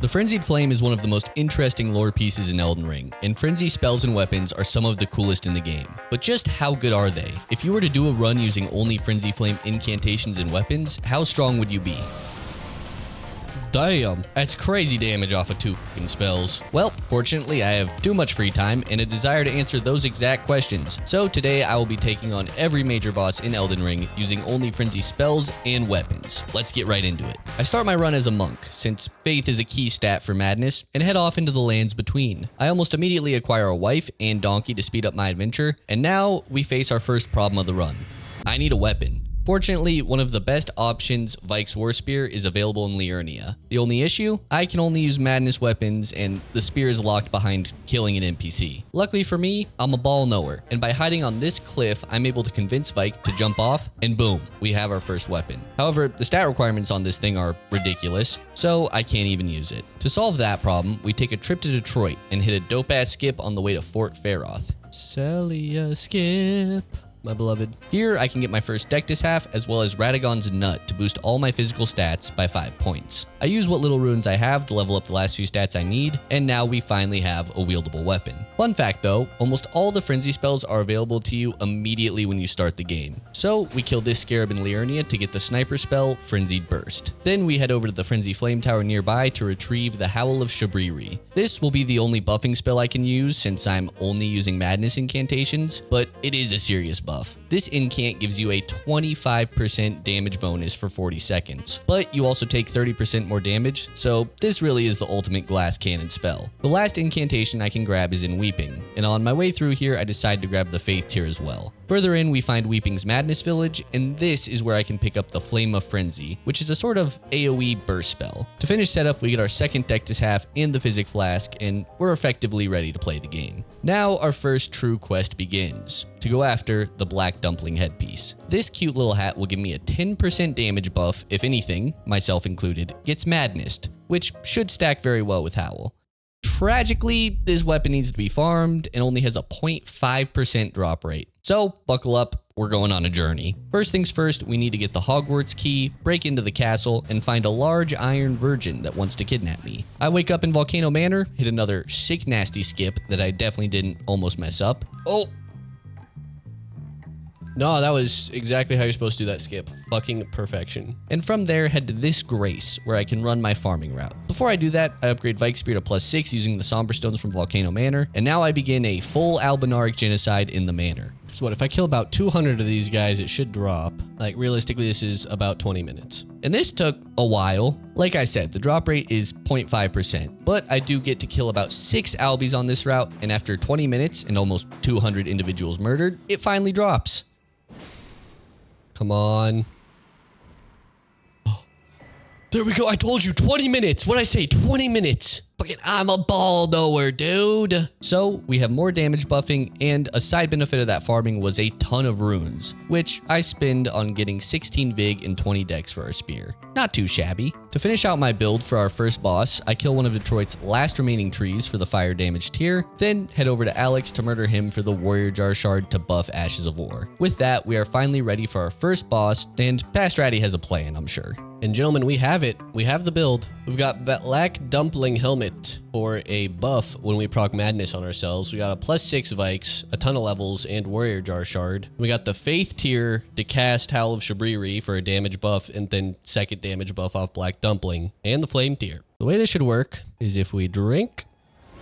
The Frenzied Flame is one of the most interesting lore pieces in Elden Ring, and frenzy spells and weapons are some of the coolest in the game. But just how good are they? If you were to do a run using only Frenzy Flame incantations and weapons, how strong would you be? Damn, that's crazy damage off of 2 fucking spells. Well, fortunately I have too much free time and a desire to answer those exact questions. So today I will be taking on every major boss in Elden Ring using only frenzy spells and weapons. Let's get right into it. I start my run as a monk, since faith is a key stat for madness, and head off into the lands between. I almost immediately acquire a wife and donkey to speed up my adventure, and now we face our first problem of the run. I need a weapon. Fortunately, one of the best options, Vyke's War Spear, is available in Liurnia. The only issue? I can only use madness weapons and the spear is locked behind killing an NPC. Luckily for me, I'm a ball knower, and by hiding on this cliff, I'm able to convince Vyke to jump off, and boom, we have our first weapon. However, the stat requirements on this thing are ridiculous, so I can't even use it. To solve that problem, we take a trip to Detroit and hit a dope-ass skip on the way to Fort Faroth. Celia skip. My beloved. Here, I can get my first Dectus half as well as Radagon's Nut to boost all my physical stats by 5 points. I use what little runes I have to level up the last few stats I need, and now we finally have a wieldable weapon. Fun fact though, almost all the frenzy spells are available to you immediately when you start the game. So we kill this scarab in Liurnia to get the sniper spell, Frenzied Burst. Then we head over to the Frenzy Flame Tower nearby to retrieve the Howl of Shabriri. This will be the only buffing spell I can use since I'm only using madness incantations, but it is a serious buff. This incant gives you a 25% damage bonus for 40 seconds, but you also take 30% more damage, so this really is the ultimate glass cannon spell. The last incantation I can grab is in Weeping, and on my way through here I decide to grab the Faith tier as well. Further in we find Weeping's Madness Village, and this is where I can pick up the Flame of Frenzy, which is a sort of AoE burst spell. To finish setup, we get our second Dectus half in the Physic Flask, and we're effectively ready to play the game. Now our first true quest begins, to go after the Black Dumpling headpiece. This cute little hat will give me a 10% damage buff if anything, myself included, gets madnessed, which should stack very well with Howl. Tragically, this weapon needs to be farmed and only has a 0.5% drop rate. So buckle up, we're going on a journey. First things first, we need to get the Hogwarts key, break into the castle, and find a large iron virgin that wants to kidnap me. I wake up in Volcano Manor, hit another sick nasty skip that I definitely didn't almost mess up. Oh! No, that was exactly how you're supposed to do that skip. Fucking perfection. And from there, head to this Grace, where I can run my farming route. Before I do that, I upgrade Vyke's Spear to +6 using the Somber Stones from Volcano Manor, and now I begin a full Albinaric genocide in the manor. So what, if I kill about 200 of these guys, it should drop. Like, realistically, this is about 20 minutes. And this took a while. Like I said, the drop rate is 0.5%, but I do get to kill about 6 Albies on this route, and after 20 minutes and almost 200 individuals murdered, it finally drops. Come on. Oh, there we go. I told you 20 minutes. What'd I say? 20 minutes. Fucking, I'm a ball knower, dude. So we have more damage buffing, and a side benefit of that farming was a ton of runes, which I spend on getting 16 Vig and 20 Dex for our spear. Not too shabby. To finish out my build for our first boss, I kill one of Detroit's last remaining trees for the fire damage tier, then head over to Alex to murder him for the Warrior Jar Shard to buff Ashes of War. With that, we are finally ready for our first boss, and Past Ratty has a plan, I'm sure. And gentlemen, we have it. We have the build. We've got Black Dumpling Helmet for a buff when we proc Madness on ourselves. We got a +6 Vikes, a ton of levels, and Warrior Jar Shard. We got the Faith tier to cast Howl of Shabriri for a damage buff, and then second damage buff off Black Dumpling, and the Flame tier. The way this should work is if we drink,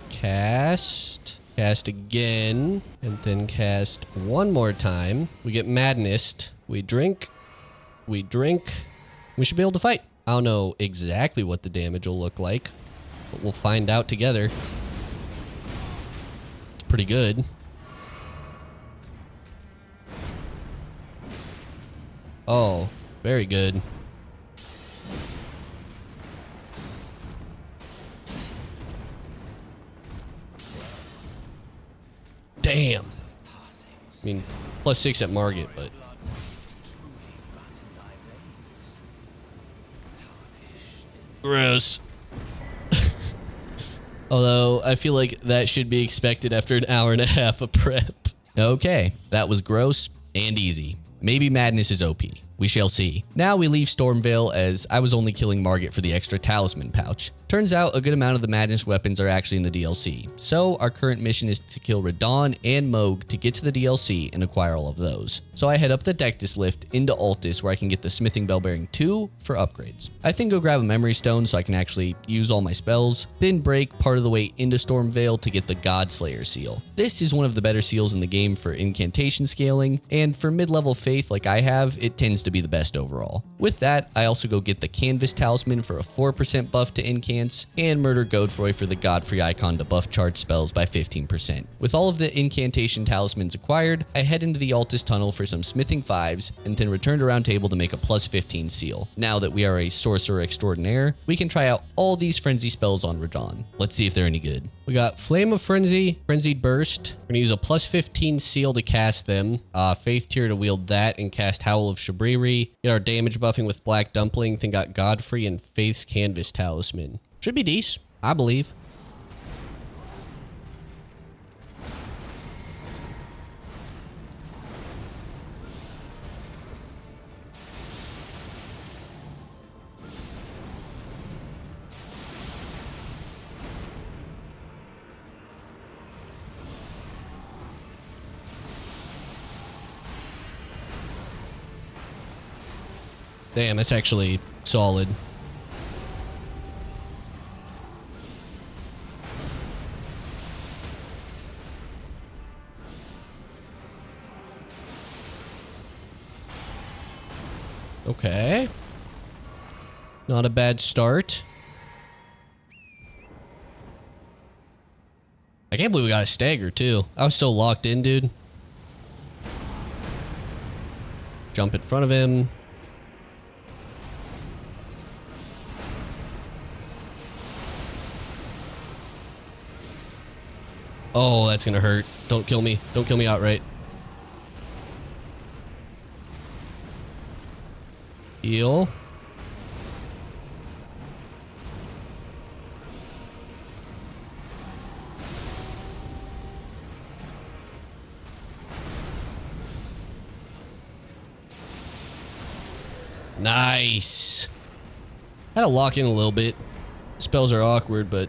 cast again, and then cast one more time. We get Madnessed. We drink. We should be able to fight. I don't know exactly what the damage will look like, but we'll find out together. It's pretty good. Oh, very good. Damn. I mean, +6 at Margit, but... gross. Although, I feel like that should be expected after an hour and a half of prep. Okay, that was gross and easy. Maybe Madness is OP. We shall see. Now we leave Stormveil as I was only killing Margit for the extra talisman pouch. Turns out a good amount of the Madness weapons are actually in the DLC. So our current mission is to kill Radahn and Mohg to get to the DLC and acquire all of those. So I head up the Dectus lift into Altus where I can get the Smithing Bell Bearing 2 for upgrades. I then go grab a Memory Stone so I can actually use all my spells, then break part of the way into Stormveil to get the Godslayer seal. This is one of the better seals in the game for incantation scaling, and for mid-level faith like I have, it tends to be the best overall. With that, I also go get the Canvas Talisman for a 4% buff to incants, and Murder Godfroy for the Godfrey icon to buff charge spells by 15%. With all of the incantation talismans acquired, I head into the Altus tunnel for some smithing 5s, and then return to Round Table to make a plus 15 seal. Now that we are a sorcerer extraordinaire, we can try out all these frenzy spells on Radahn. Let's see if they're any good. We got Flame of Frenzy, Frenzied Burst. We're gonna use a plus 15 seal to cast them. Faith Tier to wield that and cast Howl of Shabriri. Get our damage buffing with Black Dumpling, then got Godfrey and Faith's Canvas Talisman. Should be decent, I believe. Damn, that's actually solid. Okay. Not a bad start. I can't believe we got a stagger too. I was so locked in, dude. Jump in front of him. Oh, that's gonna hurt. Don't kill me. Don't kill me outright. Heal. Nice. Had to lock in a little bit. Spells are awkward, but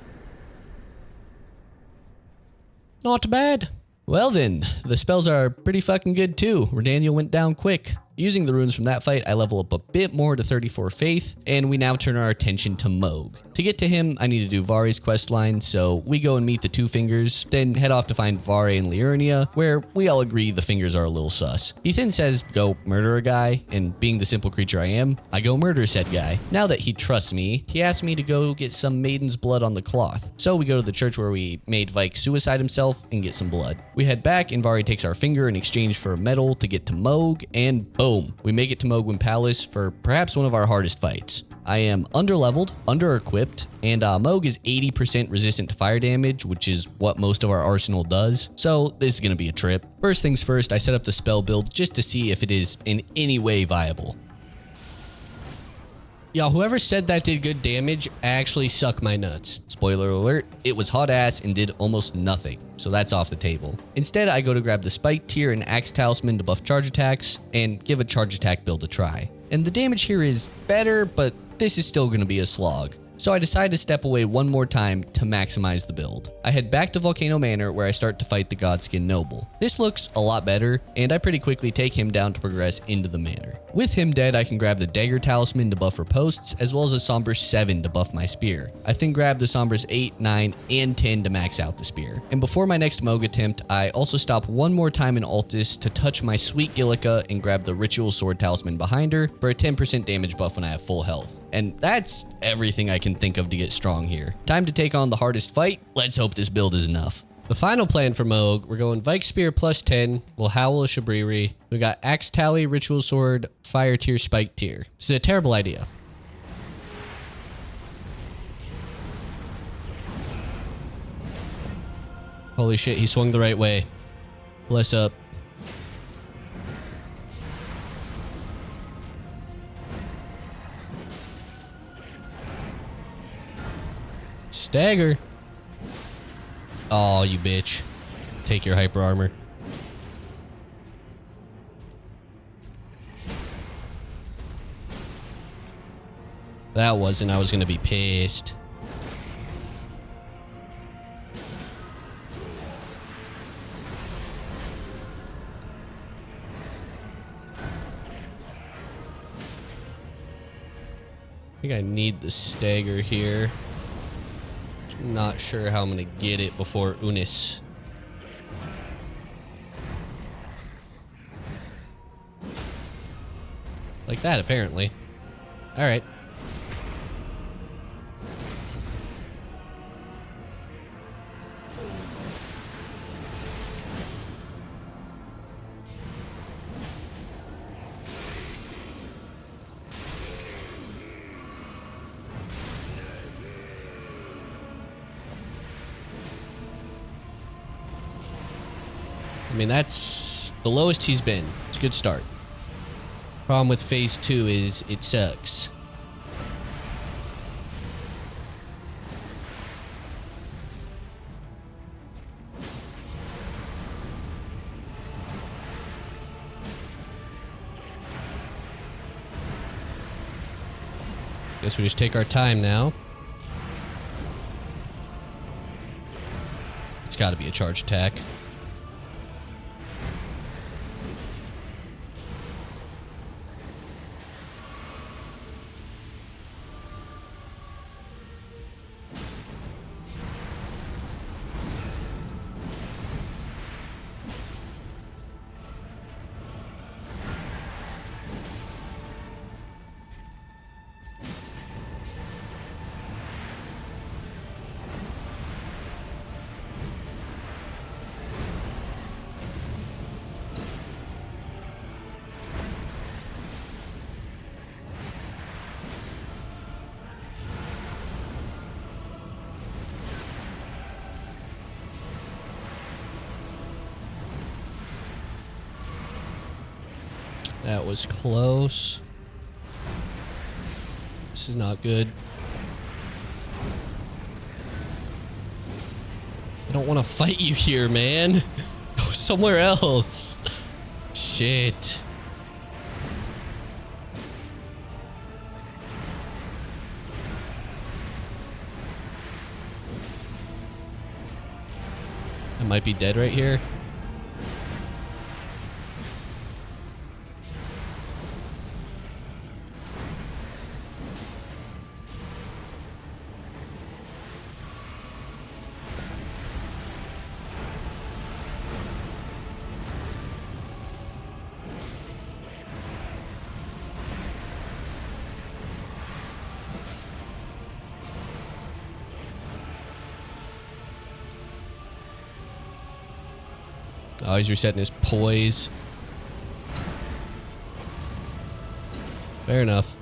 not bad. Well then, the spells are pretty fucking good too. Redaniel went down quick. Using the runes from that fight, I level up a bit more to 34 faith, and we now turn our attention to Mohg. To get to him, I need to do Vari's questline, so we go and meet the Two Fingers, then head off to find Vari and Liurnia, where we all agree the fingers are a little sus. He then says, go murder a guy, and being the simple creature I am, I go murder said guy. Now that he trusts me, he asks me to go get some maiden's blood on the cloth. So we go to the church where we made Vyke suicide himself and get some blood. We head back, and Vari takes our finger in exchange for a medal to get to Mohg, and boom, we make it to Mohgwyn Palace for perhaps one of our hardest fights. I am underleveled, under-equipped, and Mohg is 80% resistant to fire damage, which is what most of our arsenal does, so this is going to be a trip. First things first, I set up the spell build just to see if it is in any way viable. Y'all, whoever said that did good damage actually suck my nuts. Spoiler alert, it was hot ass and did almost nothing, so that's off the table. Instead, I go to grab the Spike Tier and Axe Talisman to buff charge attacks, and give a charge attack build a try. And the damage here is better, but this is still going to be a slog. So I decide to step away one more time to maximize the build. I head back to Volcano Manor where I start to fight the Godskin Noble. This looks a lot better, and I pretty quickly take him down to progress into the manor. With him dead, I can grab the Dagger Talisman to buff her posts, as well as a Somber 7 to buff my spear. I then grab the Sombers 8, 9, and 10 to max out the spear. And before my next Mohg attempt, I also stop one more time in Altus to touch my sweet Gillica and grab the Ritual Sword Talisman behind her for a 10% damage buff when I have full health. And that's everything I can think of to get strong here. Time to take on the hardest fight. Let's hope this build is enough. The final plan for Mohg, we're going Vyke Spear plus 10, we'll Howl of Shabriri. We got Axe Tally, Ritual Sword, Fire Tier, Spike Tier. This is a terrible idea. Holy shit, he swung the right way. Bless up. Stagger. Oh, you bitch. Take your hyper armor. That wasn't. I was gonna be pissed. I think I need the stagger here. Not sure how I'm gonna get it before Unis. Like that, apparently. Alright. I mean, that's the lowest he's been. It's a good start. Problem with phase 2 is it sucks. Guess we just take our time now. It's got to be a charge attack. That was close. This is not good. I don't want to fight you here, man. Go somewhere else. Shit. I might be dead right here. Oh, he's resetting his poise. Fair enough.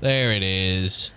There it is.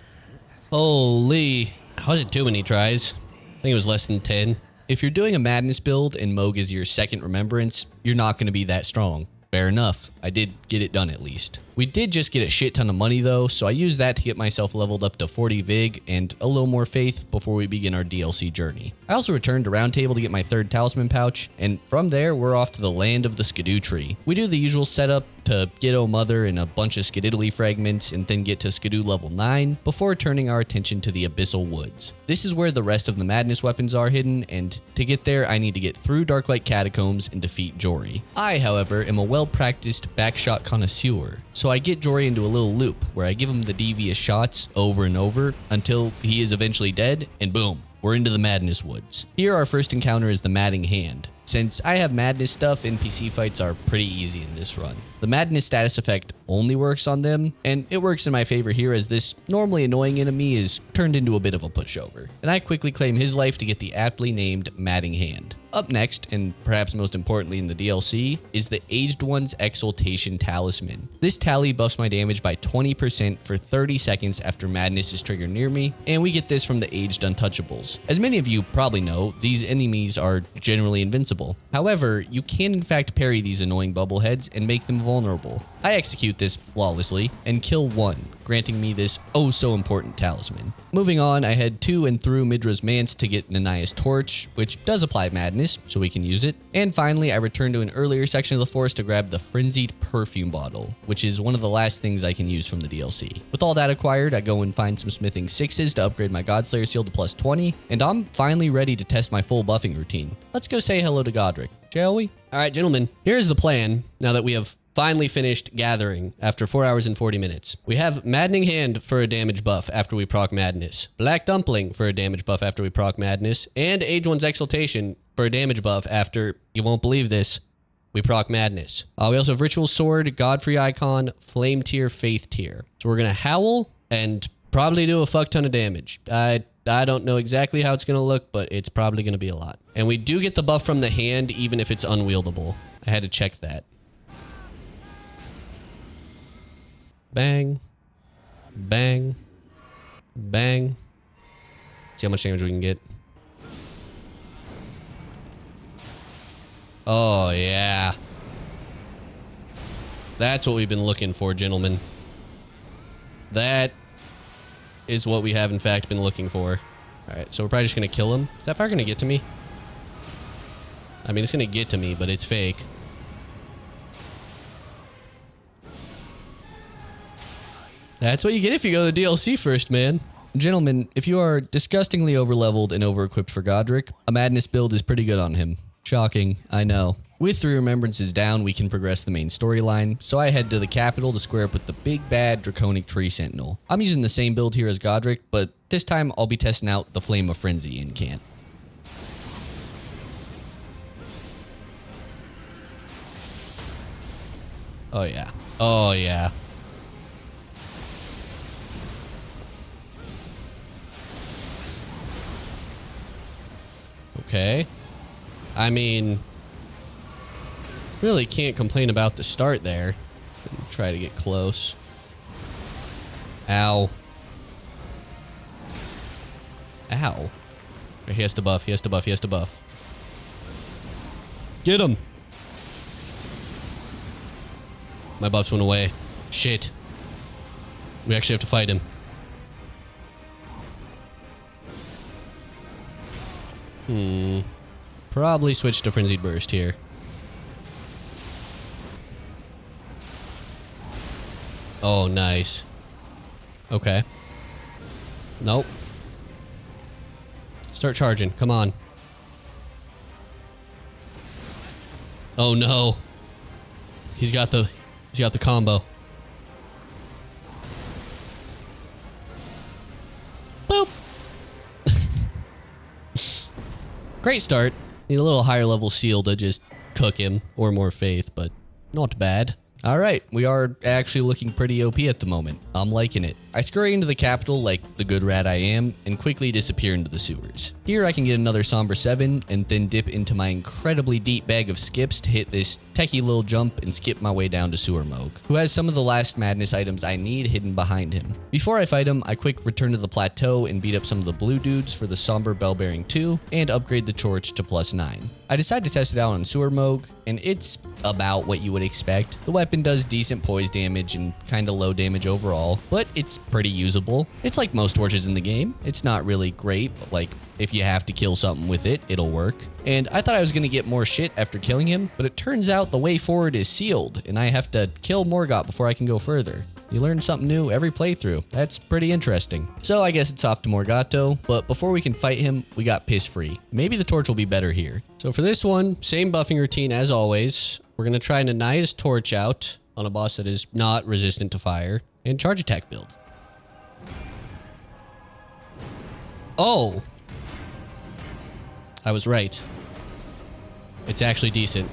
Holy. Wasn't too many tries. I think it was less than 10. If you're doing a madness build and Moog is your second remembrance, you're not going to be that strong. Fair enough. I did get it done at least. We did just get a shit ton of money though, so I used that to get myself leveled up to 40 Vig and a little more faith before we begin our DLC journey. I also returned to Round Table to get my third talisman pouch, and from there we're off to the land of the Skidoo tree. We do the usual setup to get O Mother and a bunch of Skididdly fragments and then get to Skidoo level 9 before turning our attention to the Abyssal Woods. This is where the rest of the madness weapons are hidden, and to get there I need to get through Darklight Catacombs and defeat Jory. I, however, am a well-practiced backshot connoisseur, so I get Jory into a little loop where I give him the devious shots over and over until he is eventually dead, and boom, we're into the Madness Woods. Here our first encounter is the Madding Hand. Since I have madness stuff, NPC fights are pretty easy in this run. The madness status effect only works on them, and it works in my favor here as this normally annoying enemy is turned into a bit of a pushover. And I quickly claim his life to get the aptly named Madding Hand. Up next, and perhaps most importantly in the DLC, is the Aged One's Exaltation Talisman. This tally buffs my damage by 20% for 30 seconds after madness is triggered near me, and we get this from the Aged Untouchables. As many of you probably know, these enemies are generally invincible. However, you can in fact parry these annoying bubbleheads and make them vulnerable. I execute this flawlessly and kill one, granting me this oh so important talisman. Moving on, I head to and through Midra's Manse to get Nanaya's torch, which does apply madness, so we can use it. And finally, I return to an earlier section of the forest to grab the Frenzied Perfume Bottle, which is one of the last things I can use from the DLC. With all that acquired, I go and find some smithing 6s to upgrade my Godslayer seal to plus 20, and I'm finally ready to test my full buffing routine. Let's go say hello to Godric, shall we? All right, gentlemen, here's the plan now that we have finally finished gathering after 4 hours and 40 minutes. We have Maddening Hand for a damage buff after we proc Madness, Black Dumpling for a damage buff after we proc Madness, and Age One's Exaltation for a damage buff after, you won't believe this, we proc Madness. We also have Ritual Sword, Godfrey Icon, Flame Tier, Faith Tier. So we're gonna howl and probably do a fuck ton of damage. I don't know exactly how it's gonna look, but it's probably gonna be a lot. And we do get the buff from the hand even if it's unwieldable. I had to check that. Bang. Bang. Bang. See how much damage we can get. Oh, yeah. That's what we've been looking for, gentlemen. That is what we have, in fact, been looking for. Alright, so we're probably just going to kill him. Is that fire going to get to me? I mean, it's going to get to me, but it's fake. That's what you get if you go to the DLC first, man. Gentlemen, if you are disgustingly overleveled and over-equipped for Godric, a Madness build is pretty good on him. Shocking, I know. With 3 remembrances down, we can progress the main storyline, so I head to the capital to square up with the big bad Draconic Tree Sentinel. I'm using the same build here as Godric, but this time I'll be testing out the Flame of Frenzy incant. Oh, yeah. Oh, yeah. Okay. I mean, really can't complain about the start there. Try to get close. Ow. Ow. He has to buff, he has to buff, he has to buff. Get him! My buffs went away. Shit. We actually have to fight him. Probably switch to Frenzied Burst here. Oh, nice. Okay. Nope. Start charging. Come on. Oh no. He's got the combo. Boop. Great start. Need a little higher level seal to just cook him, or more faith, but not bad. Alright, we are actually looking pretty OP at the moment. I'm liking it. I scurry into the capital like the good rat I am, and quickly disappear into the sewers. Here I can get another Somber 7, and then dip into my incredibly deep bag of skips to hit this techie little jump and skip my way down to Sewer Moog, who has some of the last madness items I need hidden behind him. Before I fight him, I quick return to the plateau and beat up some of the blue dudes for the Somber Bellbearing 2, and upgrade the torch to +9. I decide to test it out on Sewer Moog, and it's about what you would expect. The weapon does decent poise damage and kinda low damage overall, but it's pretty usable. It's like most torches in the game. It's not really great, but like, if you have to kill something with it, it'll work. And I thought I was gonna get more shit after killing him, but it turns out the way forward is sealed, and I have to kill Morgott before I can go further. You learn something new every playthrough. That's pretty interesting. So I guess it's off to Morgotto, but before we can fight him, we got piss free. Maybe the torch will be better here. So for this one, same buffing routine as always. We're gonna try Nanaya's torch out on a boss that is not resistant to fire, and charge attack build. Oh! I was right. It's actually decent.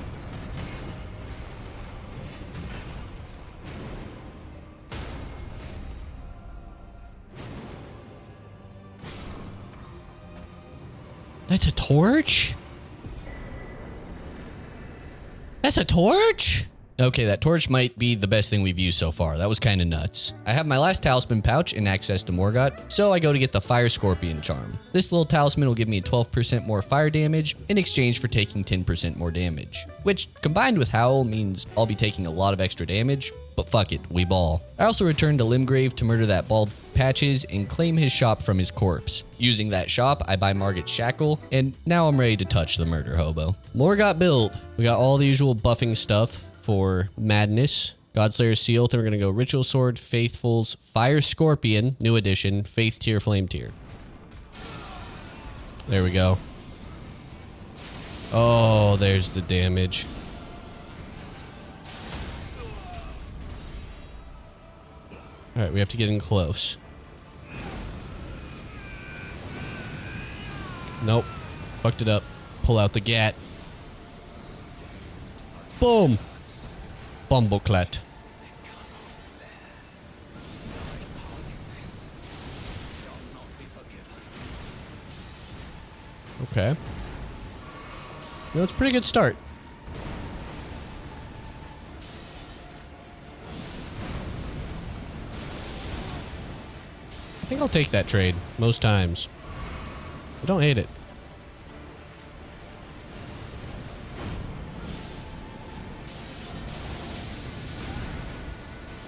That's a torch? That's a torch? Okay, that torch might be the best thing we've used so far. That was kind of nuts. I have my last talisman pouch and access to Morgott, so I go to get the Fire Scorpion charm. This little talisman will give me 12% more fire damage in exchange for taking 10% more damage, which combined with Howl means I'll be taking a lot of extra damage, but fuck it, we ball. I also returned to Limgrave to murder that bald Patches and claim his shop from his corpse. Using that shop, I buy Margit's Shackle, and now I'm ready to touch the murder hobo. Morgott build. We got all the usual buffing stuff for Madness. Godslayer's Seal, then we're gonna go Ritual Sword, Faithfuls, Fire Scorpion, new edition, Faith Tier, Flame Tier. There we go. Oh, there's the damage. Alright, we have to get in close. Nope. Fucked it up. Pull out the gat. Boom! Bumbleclat. Okay. No, it's a pretty good start. I think I'll take that trade most times. I don't hate it.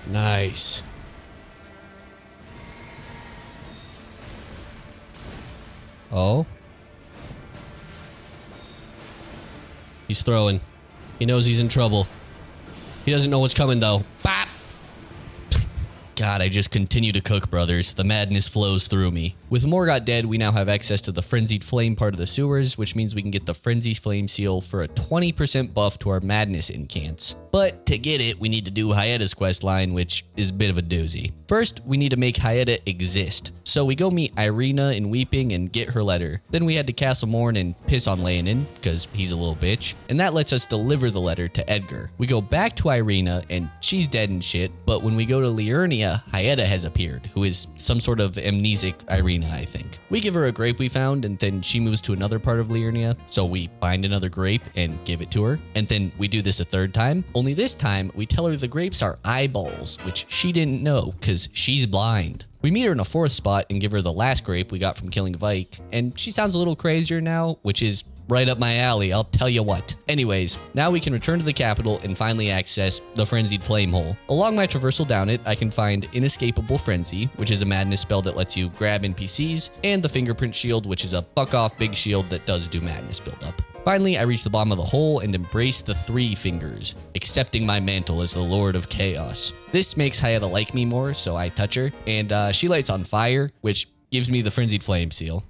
Nice. Oh. He's throwing. He knows he's in trouble. He doesn't know what's coming though. Bop! God, I just continue to cook, brothers. The madness flows through me. With Morgott dead, we now have access to the Frenzied Flame part of the sewers, which means we can get the Frenzied Flame seal for a 20% buff to our madness incants. But to get it, we need to do Hyetta's quest line, which is a bit of a doozy. First, we need to make Hyetta exist. So we go meet Irina in Weeping and get her letter. Then we head to Castle Morn and piss on Leonin, because he's a little bitch. And that lets us deliver the letter to Edgar. We go back to Irina, and she's dead and shit, but when we go to Liurnia, Hyetta has appeared, who is some sort of amnesic Irina, I think. We give her a grape we found, and then she moves to another part of Liurnia, so we find another grape and give it to her. And then we do this a third time, only this time we tell her the grapes are eyeballs, which she didn't know, because she's blind. We meet her in a fourth spot and give her the last grape we got from killing Vyke, and she sounds a little crazier now, which is right up my alley, I'll tell you what. Anyways, now we can return to the capital and finally access the Frenzied Flame Hole. Along my traversal down it, I can find Inescapable Frenzy, which is a madness spell that lets you grab NPCs, and the Fingerprint Shield, which is a fuck-off big shield that does do madness buildup. Finally, I reach the bottom of the hole and embrace the three fingers, accepting my mantle as the Lord of Chaos. This makes Hyetta like me more, so I touch her, and she lights on fire, which gives me the Frenzied Flame seal.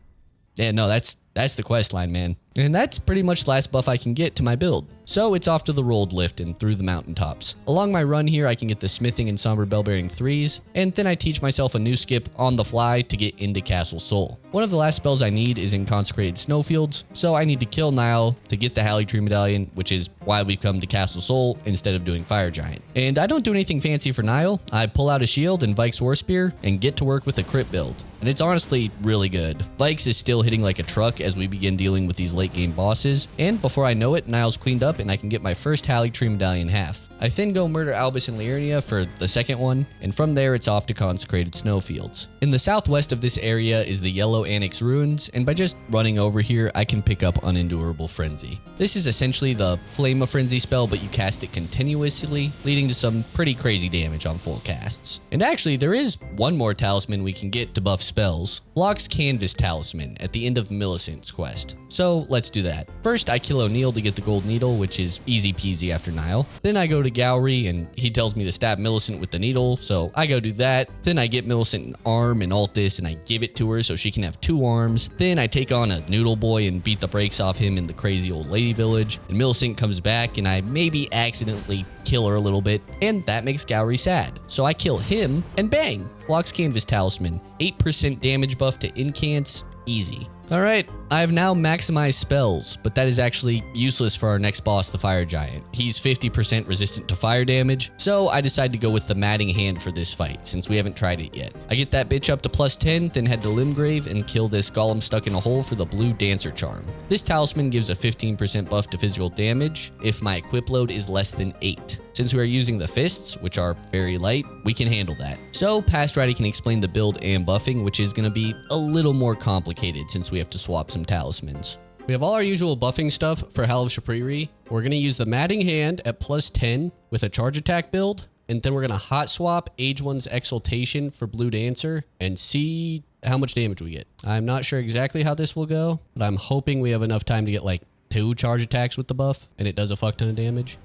Yeah, no, that's the quest line, man. And that's pretty much the last buff I can get to my build. So it's off to the rolled lift and through the mountaintops. Along my run here, I can get the smithing and somber bell-bearing 3s, and then I teach myself a new skip on the fly to get into Castle Sol. One of the last spells I need is in Consecrated Snowfields, so I need to kill Nile to get the Halley Tree Medallion, which is why we've come to Castle Sol instead of doing Fire Giant. And I don't do anything fancy for Nile. I pull out a shield and Vyke's War Spear and get to work with a crit build. And it's honestly really good. Vyke's is still hitting like a truck as we begin dealing with these late game bosses, and before I know it, Nile's cleaned up and I can get my first Halley Tree Medallion half. I then go murder Albus and Liurnia for the second one, and from there it's off to Consecrated Snowfields. In the southwest of this area is the Yellow Annex Ruins, and by just running over here, I can pick up Unendurable Frenzy. This is essentially the Flame of Frenzy spell, but you cast it continuously, leading to some pretty crazy damage on full casts. And actually, there is one more talisman we can get to buff spells. Locke's Canvas Talisman at the end of Millicent's quest. So let's do that. First, I kill O'Neill to get the gold needle, which is easy peasy after Nile. Then I go to Gowry and he tells me to stab Millicent with the needle, so I go do that. Then I get Millicent an arm and Altus and I give it to her so she can have 2 arms. Then I take on a Noodle Boy and beat the brakes off him in the crazy old lady village. And Millicent comes back and I maybe accidentally kill her a little bit, and that makes Gowry sad. So I kill him and bang! Locke's Canvas Talisman. 8% damage buff to incants, easy. Alright, I have now maximized spells, but that is actually useless for our next boss, the Fire Giant. He's 50% resistant to fire damage, so I decided to go with the Matting Hand for this fight, since we haven't tried it yet. I get that bitch up to +10, then head to Limgrave and kill this golem stuck in a hole for the blue Dancer Charm. This talisman gives a 15% buff to physical damage if my equip load is less than 8. Since we are using the fists, which are very light, we can handle that. So Past Ratty can explain the build and buffing, which is going to be a little more complicated since we have to swap some talismans. We have all our usual buffing stuff for Hal of Shapriri. We're going to use the Matting Hand at +10 with a charge attack build, and then we're going to hot swap Age 1's Exaltation for Blue Dancer and see how much damage we get. I'm not sure exactly how this will go, but I'm hoping we have enough time to get like 2 charge attacks with the buff, and it does a fuck ton of damage.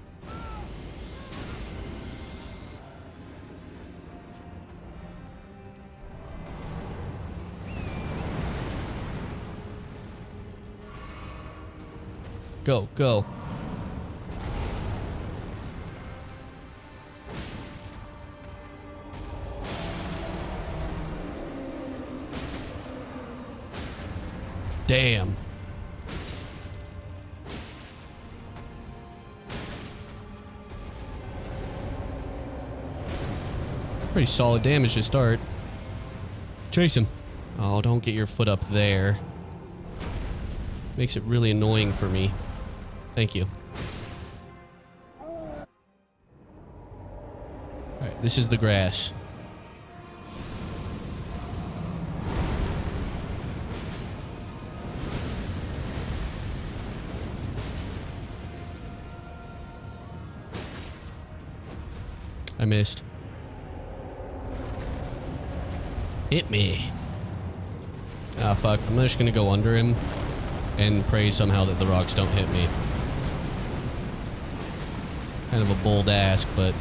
Go, go. Damn. Pretty solid damage to start. Chase him. Oh, don't get your foot up there. Makes it really annoying for me. Thank you. Alright, this is the grass. I missed. Hit me. Ah, fuck. I'm just gonna go under him and pray somehow that the rocks don't hit me. Kind of a bold ask, but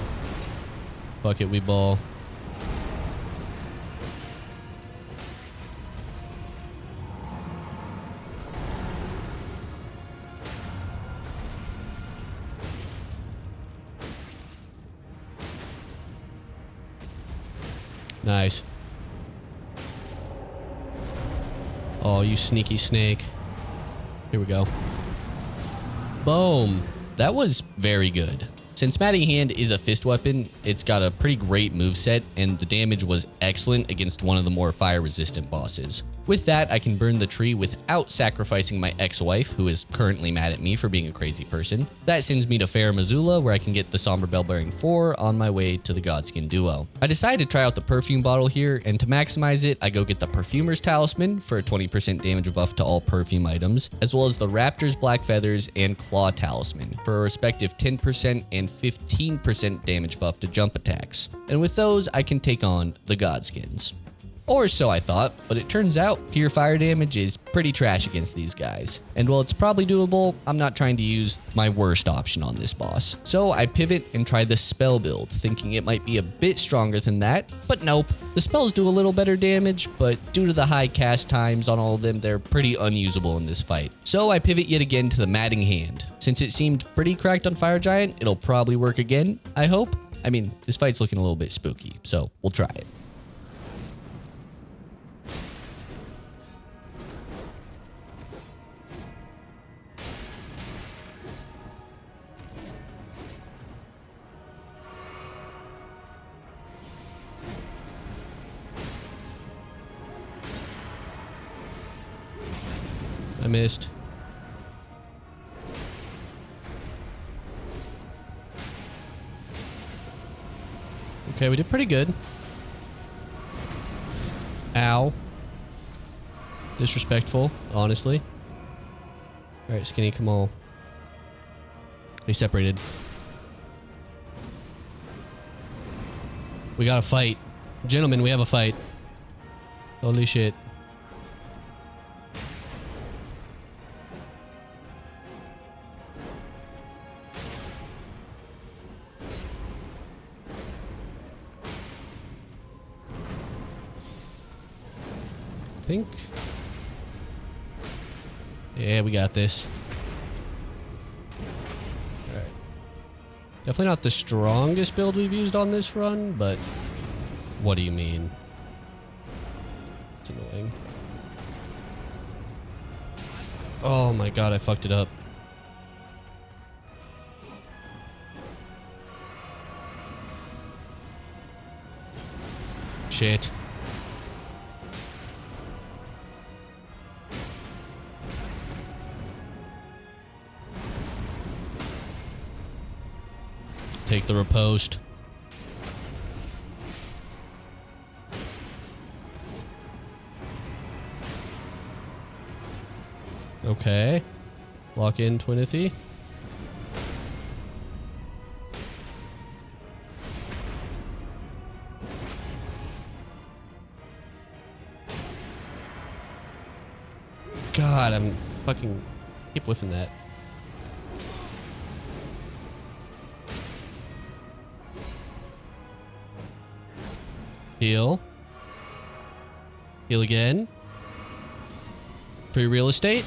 fuck it, we ball. Nice. Oh, you sneaky snake. Here we go. Boom. That was very good. Since Matting Hand is a fist weapon, it's got a pretty great moveset, and the damage was excellent against one of the more fire-resistant bosses. With that, I can burn the tree without sacrificing my ex-wife, who is currently mad at me for being a crazy person. That sends me to Fair Missoula, where I can get the Somber Bellbearing 4 on my way to the Godskin Duo. I decided to try out the perfume bottle here, and to maximize it, I go get the Perfumer's Talisman for a 20% damage buff to all perfume items, as well as the Raptor's Black Feathers and Claw Talisman for a respective 10% and 15% damage buff to jump attacks. And with those, I can take on the Godskins. Or so I thought, but it turns out pure fire damage is pretty trash against these guys. And while it's probably doable, I'm not trying to use my worst option on this boss. So I pivot and try the spell build, thinking it might be a bit stronger than that, but nope. The spells do a little better damage, but due to the high cast times on all of them, they're pretty unusable in this fight. So I pivot yet again to the Matting Hand. Since it seemed pretty cracked on Fire Giant, it'll probably work again, I hope. I mean, this fight's looking a little bit spooky, so we'll try it. I missed. Okay, we did pretty good. Ow. Disrespectful, honestly. Alright, Skinny, come on. They separated. We got a fight. Gentlemen, we have a fight. Holy shit. Think. Yeah, we got this. Alright. Definitely not the strongest build we've used on this run, but what do you mean? It's annoying. Oh my god, I fucked it up. Shit. Take the riposte. Okay. Lock in Twinithy. God, I'm fucking keep whiffing that. Heal. Heal again. Free real estate.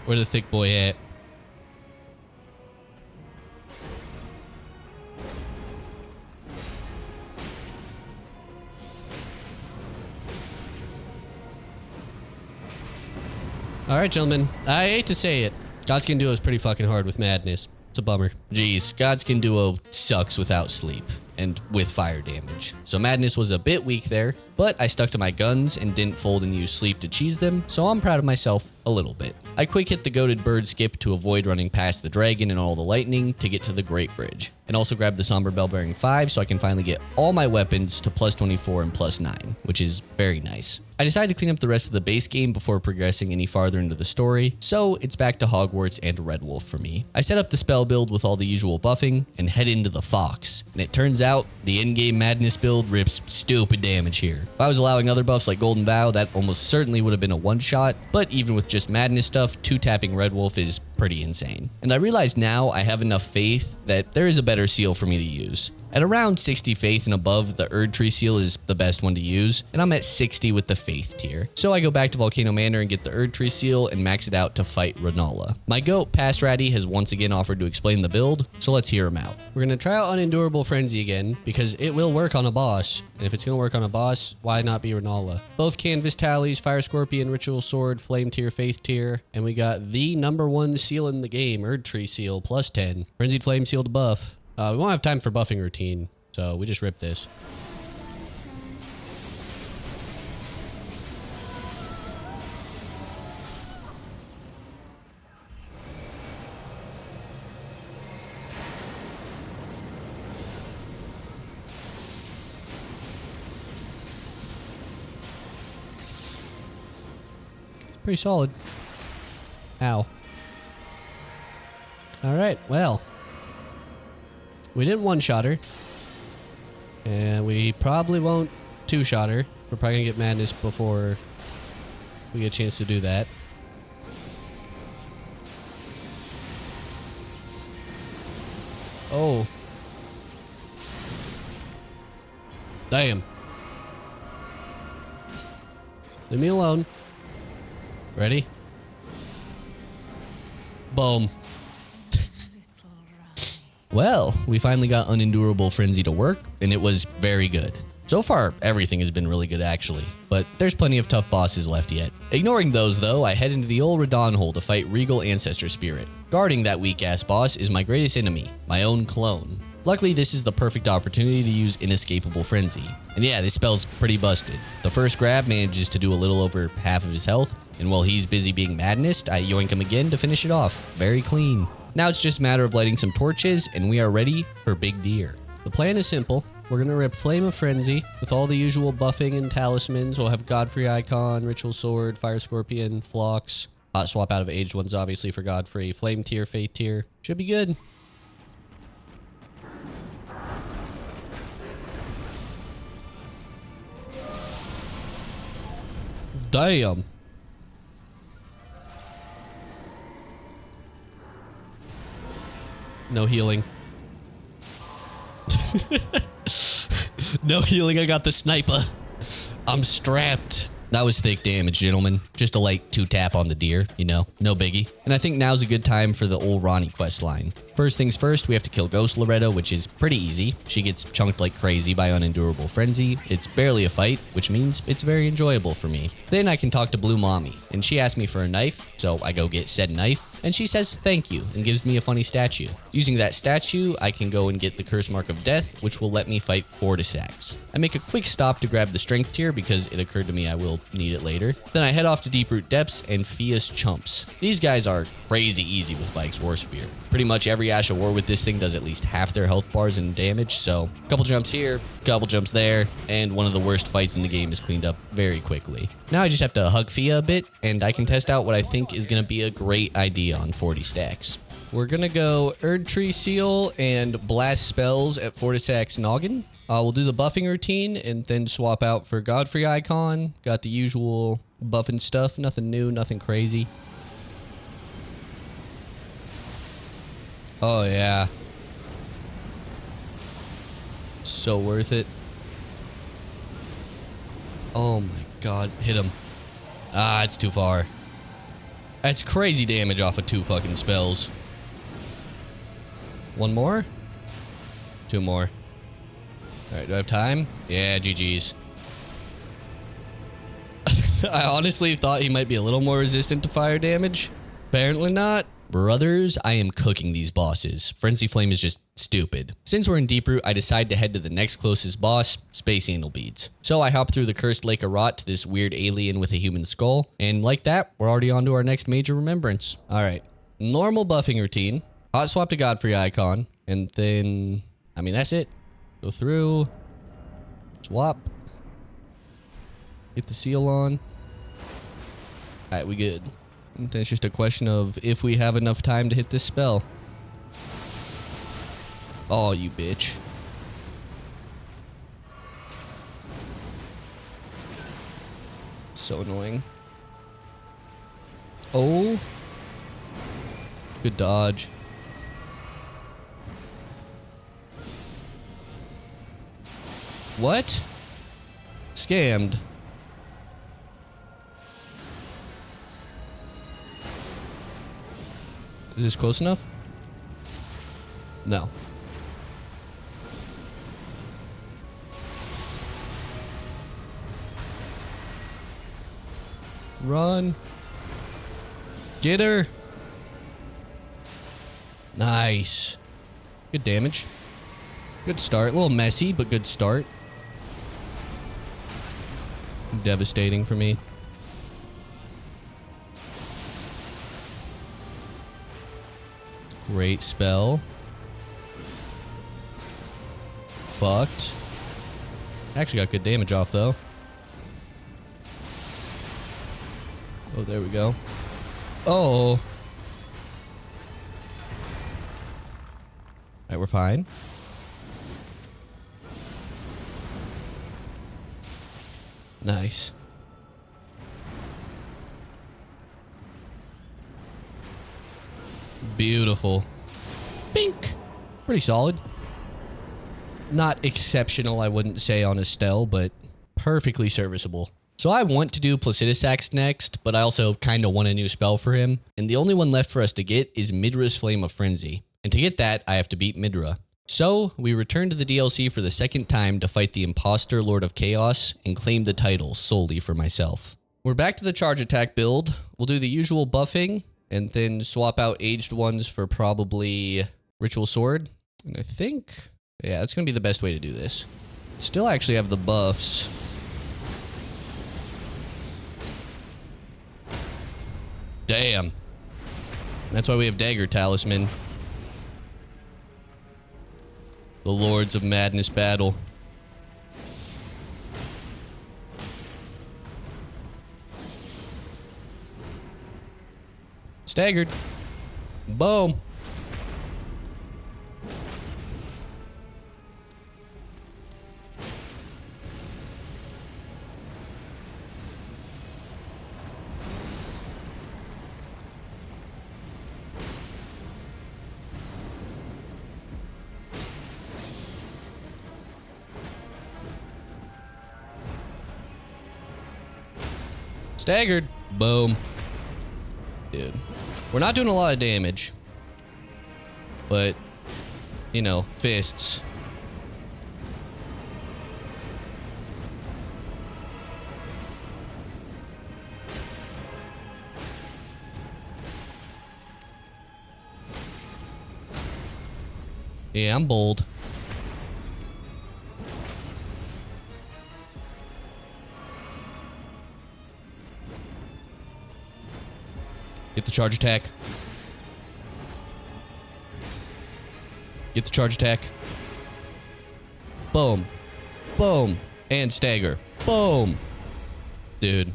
Where the thick boy at? Alright, gentlemen. I hate to say it. Godskin Duo is pretty fucking hard with madness. It's a bummer. Jeez, Godskin Duo sucks without sleep and with fire damage. So madness was a bit weak there, but I stuck to my guns and didn't fold and use sleep to cheese them, so I'm proud of myself a little bit. I quick hit the goated bird skip to avoid running past the dragon and all the lightning to get to the Great Bridge, and also grab the Somber Bell Bearing 5 so I can finally get all my weapons to plus 24 and plus 9, which is very nice. I decided to clean up the rest of the base game before progressing any farther into the story, so it's back to Hogwarts and Red Wolf for me. I set up the spell build with all the usual buffing and head into the Fox, and it turns out the in-game madness build rips stupid damage here. If I was allowing other buffs like Golden Vow, that almost certainly would have been a one-shot, but even with just madness stuff, 2-tapping Red Wolf is pretty insane. And I realize now I have enough faith that there is a better seal for me to use. At around 60 faith and above, the Erd Tree seal is the best one to use, and I'm at 60 with the faith tier. So I go back to Volcano Manor and get the Erd Tree seal and max it out to fight Renala. My goat, Past Ratty, has once again offered to explain the build, so let's hear him out. We're gonna try out Unendurable Frenzy again, because it will work on a boss. And if it's gonna work on a boss, why not be Renala? Both canvas tallies, Fire Scorpion, Ritual Sword, Flame tier, Faith tier, and we got the #1 seal in the game, Erd Tree seal, plus 10. Frenzied Flame seal to buff. We won't have time for buffing routine, so we just rip this. It's pretty solid. Ow. Alright, well. We didn't one-shot her. And we probably won't two-shot her. We're probably gonna get madness before we get a chance to do that. Oh. Damn. Leave me alone. Ready? Boom. Well, we finally got Unendurable Frenzy to work, and it was very good. So far, everything has been really good actually, but there's plenty of tough bosses left yet. Ignoring those though, I head into the old Radon hole to fight Regal Ancestor Spirit. Guarding that weak-ass boss is my greatest enemy, my own clone. Luckily, this is the perfect opportunity to use Inescapable Frenzy. And yeah, this spell's pretty busted. The first grab manages to do a little over half of his health, and while he's busy being madnessed, I yoink him again to finish it off. Very clean. Now it's just a matter of lighting some torches, and we are ready for Big Deer. The plan is simple. We're going to rip Flame of Frenzy with all the usual buffing and talismans. We'll have Godfrey Icon, Ritual Sword, Fire Scorpion, Phlox. Hot swap out of aged ones, obviously, for Godfrey. Flame tier, Fate tier. Should be good. Damn. No healing. No healing, I got the sniper. I'm strapped. That was thick damage, gentlemen. Just a light 2-tap on the deer, you know, no biggie. And I think now's a good time for the old Ronnie quest line. First things first, we have to kill Ghost Loretto, which is pretty easy. She gets chunked like crazy by Unendurable Frenzy. It's barely a fight, which means it's very enjoyable for me. Then I can talk to Blue Mommy, and she asks me for a knife, so I go get said knife, and she says thank you and gives me a funny statue. Using that statue, I can go and get the Curse Mark of Death, which will let me fight Fortisax. I make a quick stop to grab the Strength tier because it occurred to me I will need it later. Then I head off to Deeproot Depths and Fia's Chumps. These guys are crazy easy with Vyke's War Spear. Pretty much every Ash of War with this thing does at least half their health bars and damage, so a couple jumps here, couple jumps there, and one of the worst fights in the game is cleaned up very quickly. Now I just have to hug Fia a bit, and I can test out what I think is going to be a great idea on 40 stacks. We're going to go Erd Tree Seal and Blast Spells at Fortisax Noggin. We'll do the buffing routine and then swap out for Godfrey Icon. Got the usual buffing stuff, nothing new, nothing crazy. Oh yeah. So worth it. Oh my god, hit him. Ah, it's too far. That's crazy damage off of 2 fucking spells. One more? 2 more. Alright, do I have time? Yeah, GG's. I honestly thought he might be a little more resistant to fire damage. Apparently not. Brothers, I am cooking these bosses. Frenzyflame is just stupid. Since we're in Deeproot, I decide to head to the next closest boss, Space Anal Beads. So I hop through the Cursed Lake of Rot to this weird alien with a human skull, and like that, we're already on to our next major remembrance. Alright, normal buffing routine, hot swap to Godfrey Icon, and then, I mean, that's it. Go through, swap, get the seal on. Alright, we good. And then it's just a question of if we have enough time to hit this spell. Oh, you bitch. So annoying. Oh. Good dodge. What? Scammed. Is this close enough? No. Run. Get her. Nice. Good damage. Good start. A little messy, but good start. Devastating for me. Great spell. Fucked. Actually got good damage off, though. Oh, there we go. Oh. Alright, we're fine. Nice. Beautiful. Bink. Pretty solid. Not exceptional, I wouldn't say, on Estelle, but perfectly serviceable. So I want to do Placidusax next, but I also kind of want a new spell for him. And the only one left for us to get is Midra's Flame of Frenzy. And to get that, I have to beat Midra. So we return to the DLC for the second time to fight the Imposter Lord of Chaos and claim the title solely for myself. We're back to the charge attack build. We'll do the usual buffing and then swap out aged ones for probably Ritual Sword. And I think, yeah, that's going to be the best way to do this. Still actually have the buffs. Damn. That's why we have Dagger Talisman. The Lords of Madness battle. Staggered. Boom. Staggered. Boom. Dude. We're not doing a lot of damage. But, you know, fists. Yeah, I'm bold. Get the charge attack. Get the charge attack. Boom. Boom. And stagger. Boom. Dude.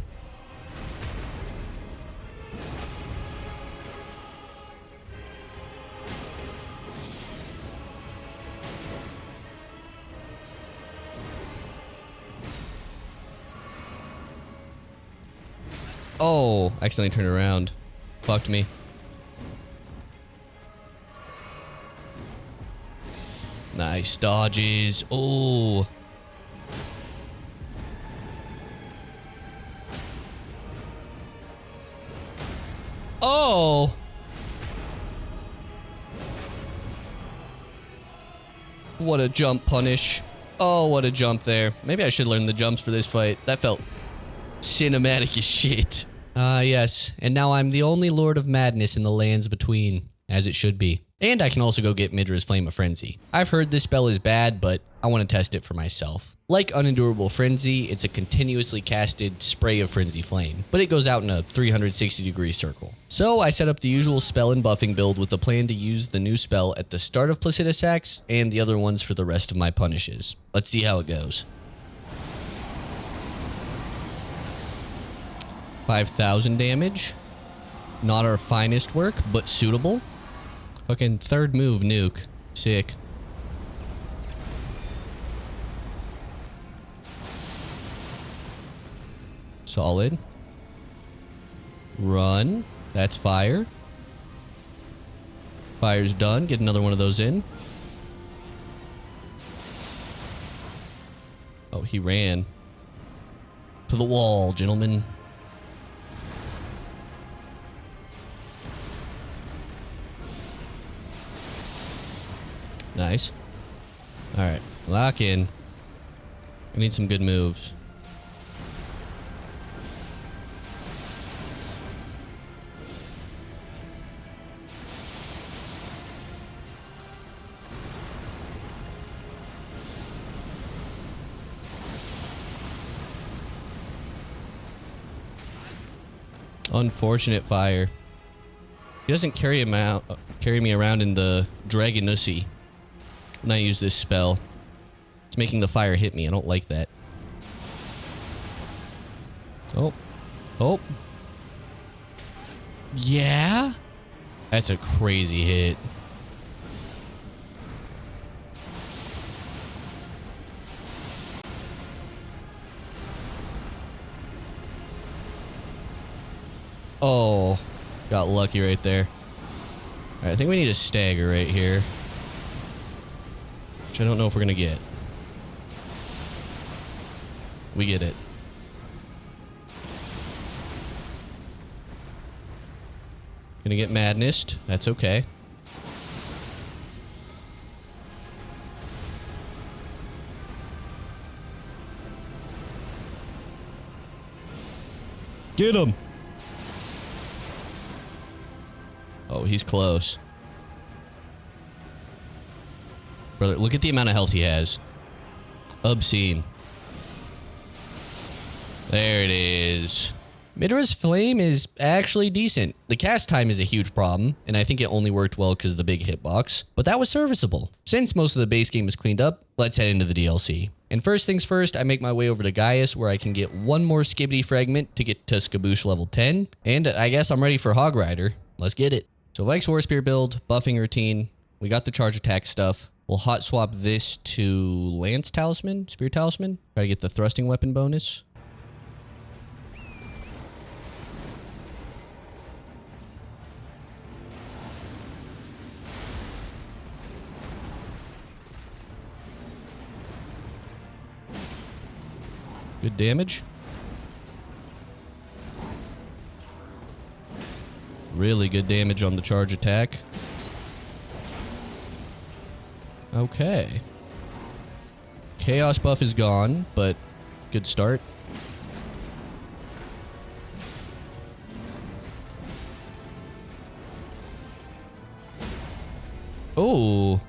Oh, I accidentally turned around. Fucked me. Nice dodges. Oh. Oh. What a jump punish. Oh, what a jump there. Maybe I should learn the jumps for this fight. That felt cinematic as shit. Yes. And now I'm the only Lord of Madness in the lands between, as it should be. And I can also go get Midra's Flame of Frenzy. I've heard this spell is bad, but I want to test it for myself. Like Unendurable Frenzy, it's a continuously casted spray of Frenzy Flame, but it goes out in a 360-degree circle. So I set up the usual spell and buffing build with the plan to use the new spell at the start of Placidus Acts and the other ones for the rest of my punishes. Let's see how it goes. 5,000 damage. Not our finest work, but suitable. Fucking third move nuke. Sick. Solid. Run. That's fire. Fire's done. Get another one of those in. Oh, he ran. To the wall, gentlemen. Nice. Alright, lock in. I need some good moves. Unfortunate fire. He doesn't carry me around in the Dragonussy when I use this spell. It's making the fire hit me. I don't like that. Oh. Oh. Yeah? That's a crazy hit. Oh. Got lucky right there. Alright, I think we need a stagger right here. Which I don't know if we're gonna get. We get it. Gonna get madness. That's okay. Get him! Oh, he's close. Brother, look at the amount of health he has. Obscene. There it is. Midra's Flame is actually decent. The cast time is a huge problem, and I think it only worked well because of the big hitbox, but that was serviceable. Since most of the base game is cleaned up, let's head into the DLC. And first things first, I make my way over to Gaius, where I can get one more Skibbity fragment to get to Skaboosh level 10, and I guess I'm ready for Hog Rider. Let's get it. So Vyke's War Spear build, buffing routine, we got the charge attack stuff. We'll hot swap this to Lance Talisman, Spear Talisman, try to get the thrusting weapon bonus. Good damage. Really good damage on the charge attack. Okay. Chaos buff is gone, but good start. Oh.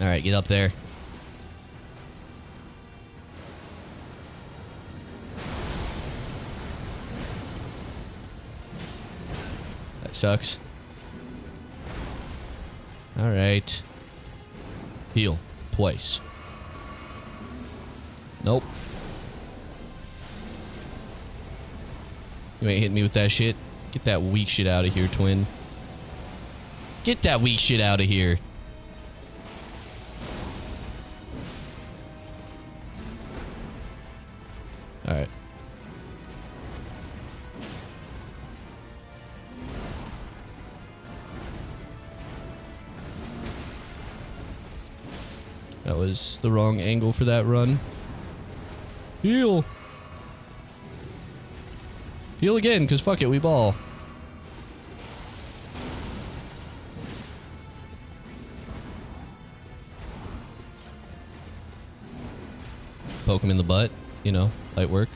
All right, get up there. That sucks. All right. Heal twice. Nope. You ain't hitting me with that shit. Get that weak shit out of here, twin. Get that weak shit out of here. Alright. That was the wrong angle for that run. Heal. Heal again, because fuck it, we ball. Poke him in the butt, you know, light work.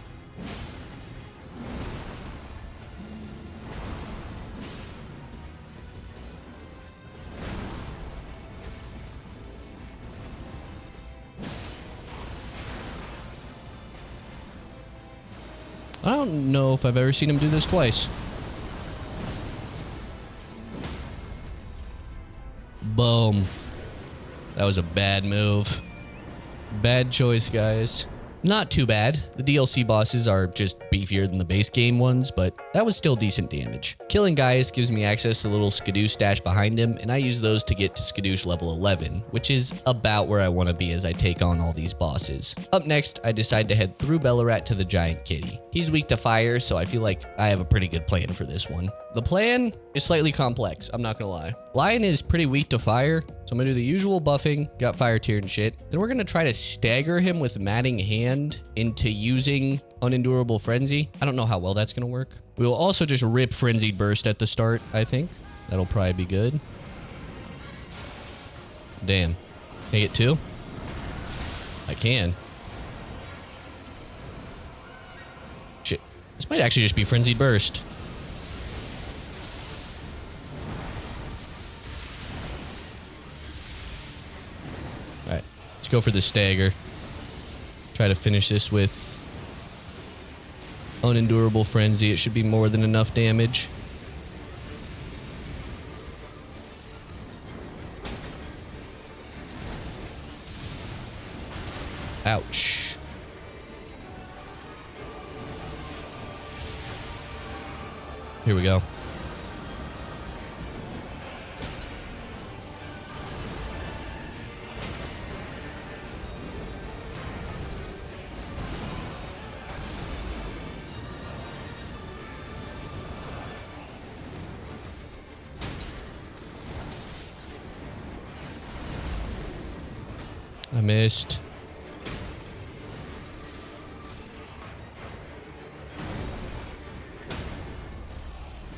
I don't know if I've ever seen him do this twice. Boom. That was a bad move. Bad choice, guys. Not too bad. The DLC bosses are just beefier than the base game ones, but that was still decent damage. Killing Gaius gives me access to a little Skadoosh stash behind him, and I use those to get to Skadoosh level 11, which is about where I want to be as I take on all these bosses. Up next, I decide to head through Bellarat to the Giant Kitty. He's weak to fire, so I feel like I have a pretty good plan for this one. The plan is slightly complex, I'm not gonna lie. Lion is pretty weak to fire, so I'm gonna do the usual buffing, got fire tier and shit. Then we're gonna try to stagger him with Matting Hand into using Unendurable Frenzy. I don't know how well that's gonna work. We will also just rip Frenzied Burst at the start, I think. That'll probably be good. Damn. Can I get two? I can. Shit. This might actually just be Frenzied Burst. Alright. Let's go for the stagger. Try to finish this with Unendurable Frenzy. It should be more than enough damage. Ouch. Here we go. I missed.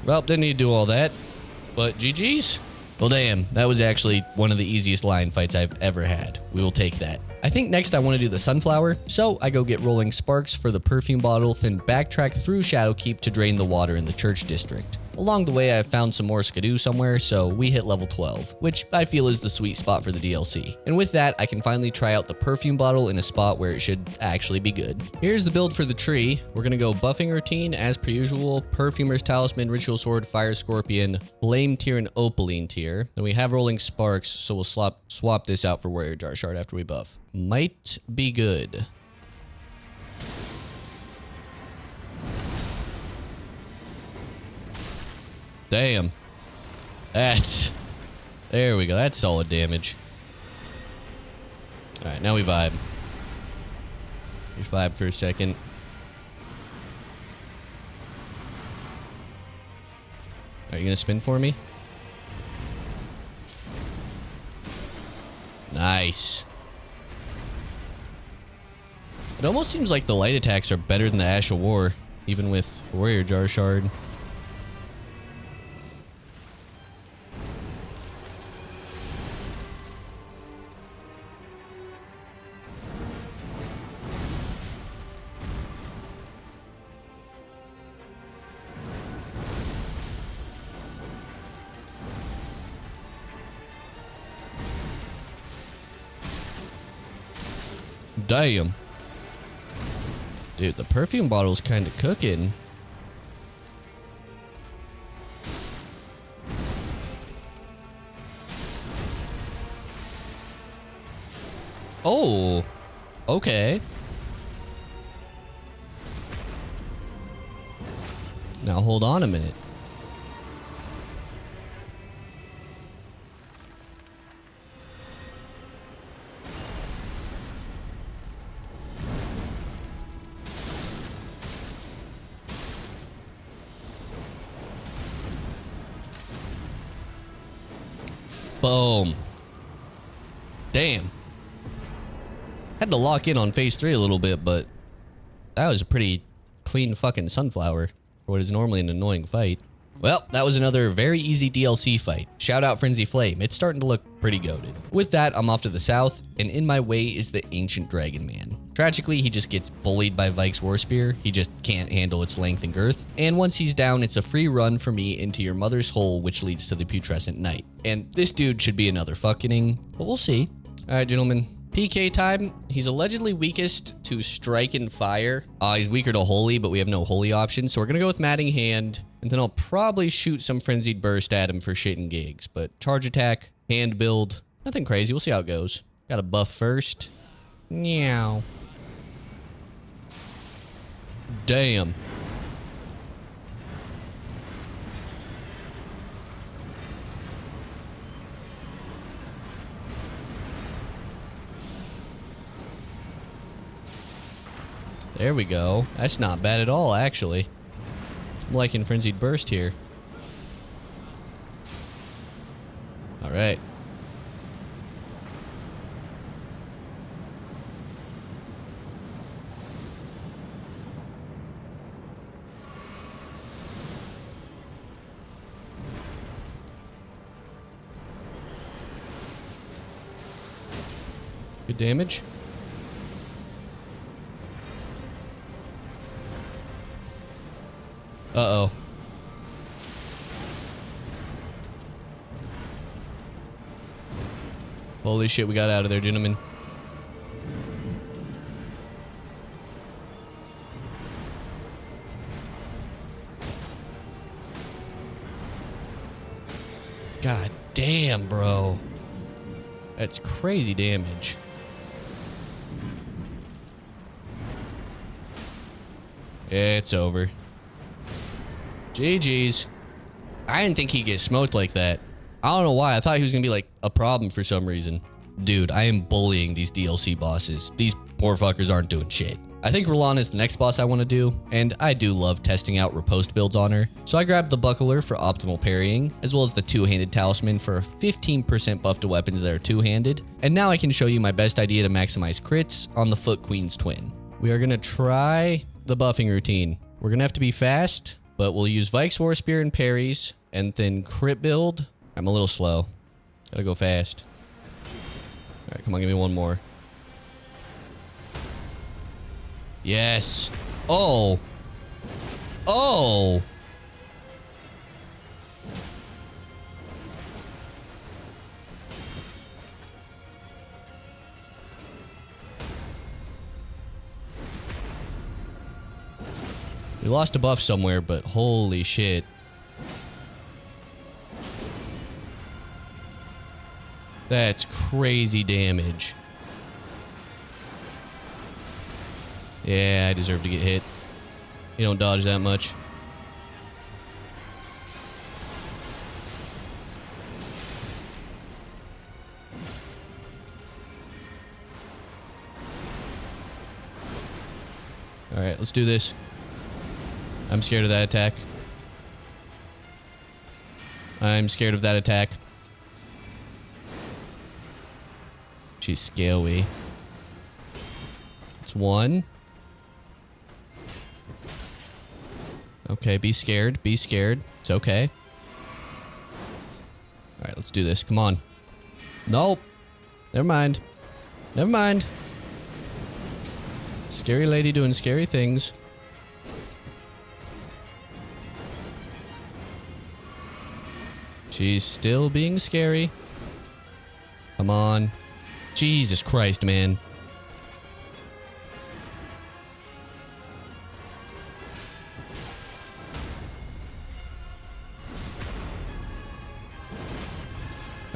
Well, didn't need to do all that, but GG's. Well, damn, that was actually one of the easiest lion fights I've ever had. We will take that. I think next I want to do the sunflower, so I go get rolling sparks for the perfume bottle, then backtrack through Shadowkeep to drain the water in the church district. Along the way, I found some more Skadoo somewhere, so we hit level 12, which I feel is the sweet spot for the DLC. And with that, I can finally try out the perfume bottle in a spot where it should actually be good. Here's the build for the tree. We're gonna go buffing routine as per usual, perfumer's talisman, ritual sword, fire scorpion, blame tier, and opaline tier. Then we have rolling sparks, so we'll swap this out for warrior jar shard after we buff. Might be good. Damn. There we go. That's solid damage. Alright, now we vibe. Just vibe for a second. Are you gonna spin for me? Nice. It almost seems like the light attacks are better than the Ash of War, even with Warrior Jar Shard. Damn. Dude, the perfume bottle's kind of cooking. Oh, okay. Now hold on a minute. Boom. Damn. Had to lock in on phase 3 a little bit, but that was a pretty clean fucking sunflower for what is normally an annoying fight. Well, that was another very easy DLC fight. Shout out frenzyflame. It's starting to look pretty goated. With that, I'm off to the south, and in my way is the ancient dragon man. Tragically, he just gets bullied by Vyke's war spear. He just can't handle its length and girth. And once he's down, it's a free run for me into your mother's hole, which leads to the putrescent knight. And this dude should be another fucking, but we'll see. All right, gentlemen. PK time. He's allegedly weakest to strike and fire. He's weaker to holy, but we have no holy option. So we're going to go with matting hand. And then I'll probably shoot some frenzied burst at him for shit and gigs. But charge attack, hand build, nothing crazy. We'll see how it goes. Got a buff first. Meow. Damn. There we go. That's not bad at all, actually. I'm liking Frenzied Burst here. All right. Good damage. Uh-oh. Holy shit, we got out of there, gentlemen. God damn, bro. That's crazy damage. It's over. GG's. I didn't think he'd get smoked like that. I don't know why. I thought he was gonna be like a problem for some reason. Dude, I am bullying these DLC bosses. These poor fuckers aren't doing shit. I think Rolan is the next boss I want to do, and I do love testing out riposte builds on her. So I grabbed the Buckler for optimal parrying, as well as the two-handed talisman for a 15% buff to weapons that are two-handed. And now I can show you my best idea to maximize crits on the Foot Queen's twin. We are gonna try the buffing routine. We're gonna have to be fast, but we'll use Vyke's War Spear and parries, and then crit build. I'm a little slow. Gotta go fast. All right, come on, give me one more. Yes. Oh. Oh. We lost a buff somewhere, but holy shit. That's crazy damage. Yeah, I deserve to get hit. You don't dodge that much. All right, let's do this. I'm scared of that attack. I'm scared of that attack. She's scary. It's one. Okay, be scared. Be scared. It's okay. Alright, let's do this. Come on. Nope. Never mind. Never mind. Scary lady doing scary things. She's still being scary. Come on. Jesus Christ, man.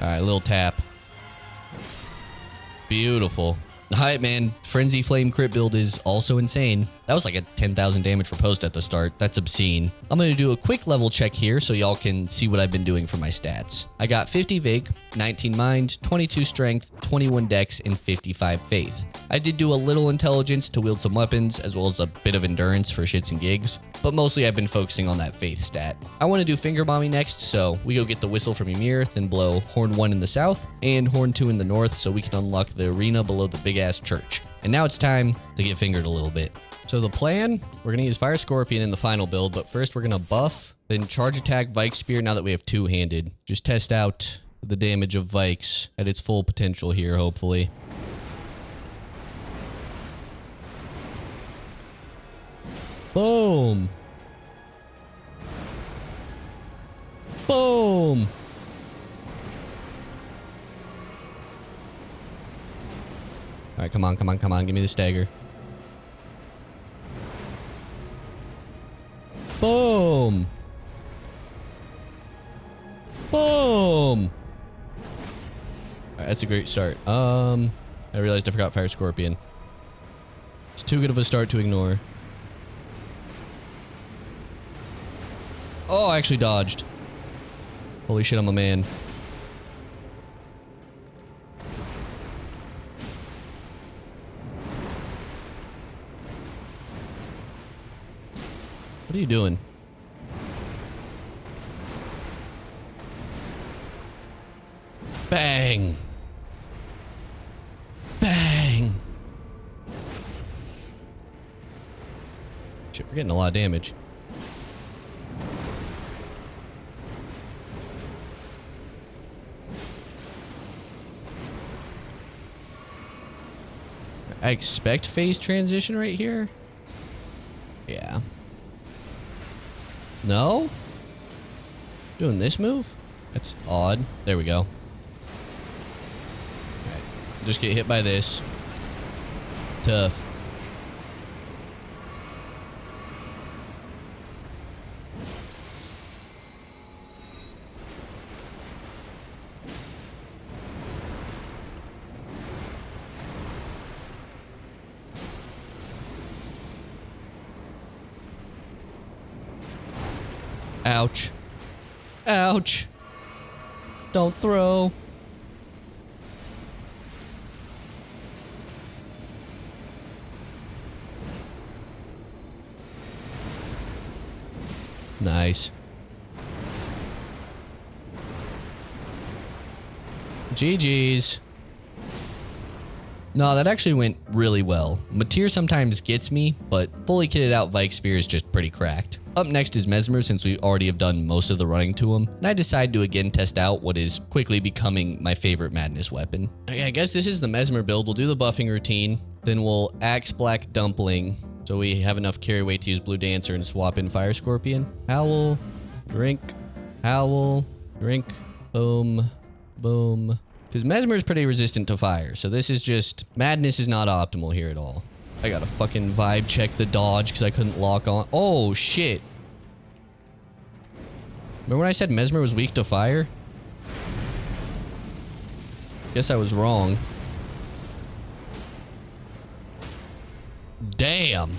Alright, little tap. Beautiful. Alright, man. Frenzyflame crit build is also insane. That was like a 10,000 damage riposte at the start. That's obscene. I'm going to do a quick level check here so y'all can see what I've been doing for my stats. I got 50 Vyke, 19 mind, 22 strength, 21 dex, and 55 faith. I did do a little intelligence to wield some weapons, as well as a bit of endurance for shits and gigs, but mostly I've been focusing on that faith stat. I want to do finger bombing next, so we go get the whistle from Ymir, then blow horn 1 in the south and horn 2 in the north so we can unlock the arena below the big ass church. And now it's time to get fingered a little bit. So the plan, we're going to use Fire Scorpion in the final build, but first we're going to buff, then charge attack Vyke Spear now that we have two-handed. Just test out the damage of Vykes at its full potential here, hopefully. Boom! Boom! Alright, come on, come on, come on. Give me the stagger. Boom! Boom! Alright, that's a great start. I realized I forgot Fire Scorpion. It's too good of a start to ignore. Oh, I actually dodged. Holy shit, I'm a man. What are you doing? Bang! Bang! Shit, we're getting a lot of damage. I expect phase transition right here. Yeah. No? Doing this move? That's odd. There we go. Alright. Just get hit by this. Tough. Ouch. Ouch. Don't throw. Nice. GG's. No, that actually went really well. Mateer sometimes gets me, but fully kitted out Vyke Spear is just pretty cracked. Up next is Mesmer, since we already have done most of the running to him, and I decide to again test out what is quickly becoming my favorite madness weapon. I guess this is the Mesmer build. We'll do the buffing routine, then we'll Axe Black Dumpling, so we have enough carry weight to use Blue Dancer and swap in Fire Scorpion. Howl, drink, howl, drink, boom, boom. Because Mesmer is pretty resistant to fire, so this is just... Madness is not optimal here at all. I gotta fucking vibe check the dodge because I couldn't lock on. Oh, shit. Remember when I said Mesmer was weak to fire? Guess I was wrong. Damn.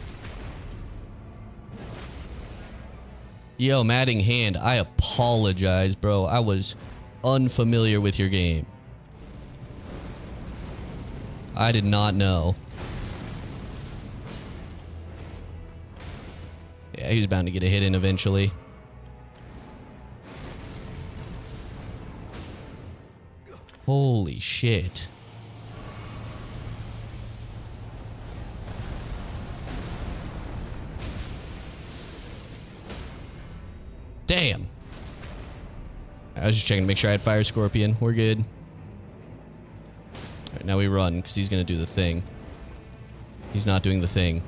Yo, Madding Hand, I apologize, bro. I was unfamiliar with your game. I did not know. Yeah, he's bound to get a hit in eventually. Holy shit. I was just checking to make sure I had Fire Scorpion. We're good. All right, now we run because he's going to do the thing. He's not doing the thing.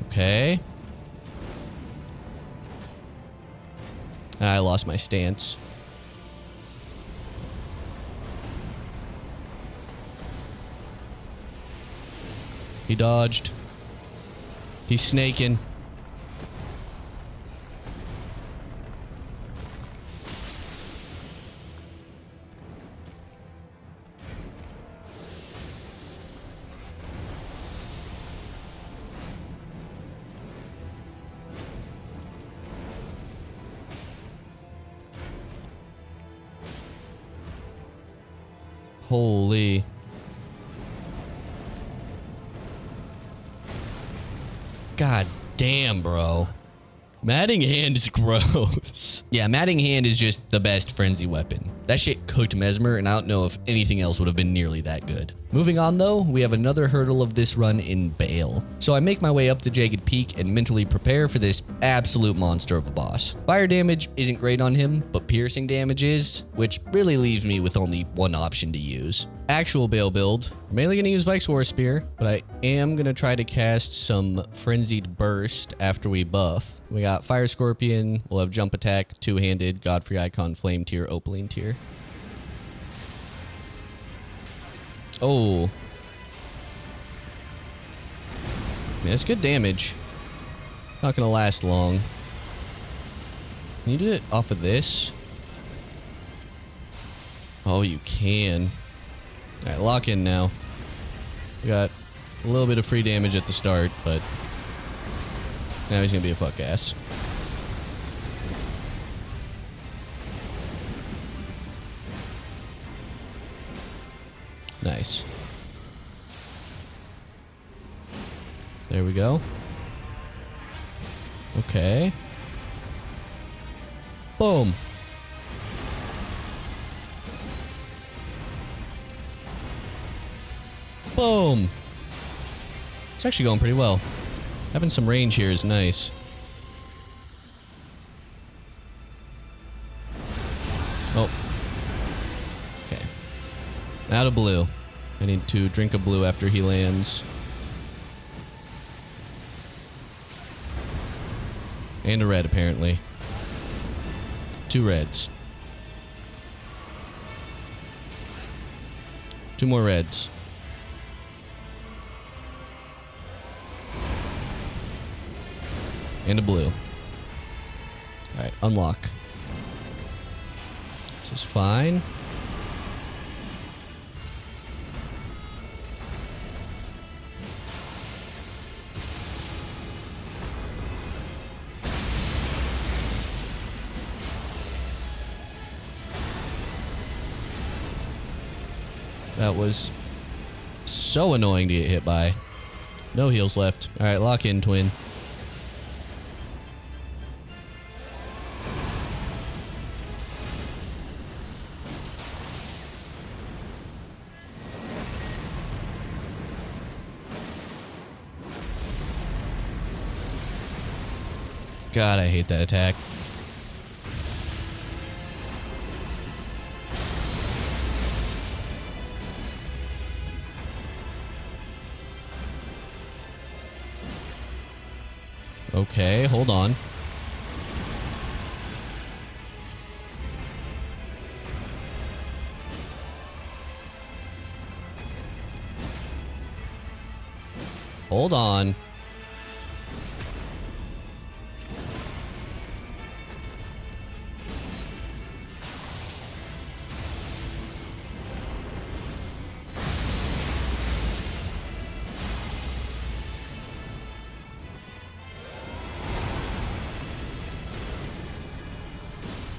Okay. I lost my stance. He dodged. He's snaking. Holy. God damn, bro. Matting Hand is gross. Yeah, Matting Hand is just the best frenzy weapon. That shit cooked Mesmer, and I don't know if anything else would have been nearly that good. Moving on though, we have another hurdle of this run in Bale. So I make my way up the Jagged Peak and mentally prepare for this absolute monster of a boss. Fire damage isn't great on him, but piercing damage is, which really leaves me with only one option to use. Actual Bale build, I'm mainly going to use Vyke's War Spear, but I am going to try to cast some Frenzied Burst after we buff. We got Fire Scorpion, we'll have Jump Attack, Two-Handed, Godfrey Icon, Flame Tier, Opaline Tier. Oh. Man, that's good damage. Not going to last long. Can you do it off of this? Oh, you can. Alright, lock in now. We got a little bit of free damage at the start, but now he's gonna be a fuck ass. Nice. There we go. Okay. Boom. Boom. It's actually going pretty well. Having some range here is nice. Oh. Okay. Out of blue. I need to drink a blue after he lands. And a red, apparently. 2 reds. 2 more reds. And a blue. Alright, unlock. This is fine. That was so annoying to get hit by. No heals left. Alright, lock in, twin. God, I hate that attack. Okay, hold on. Hold on.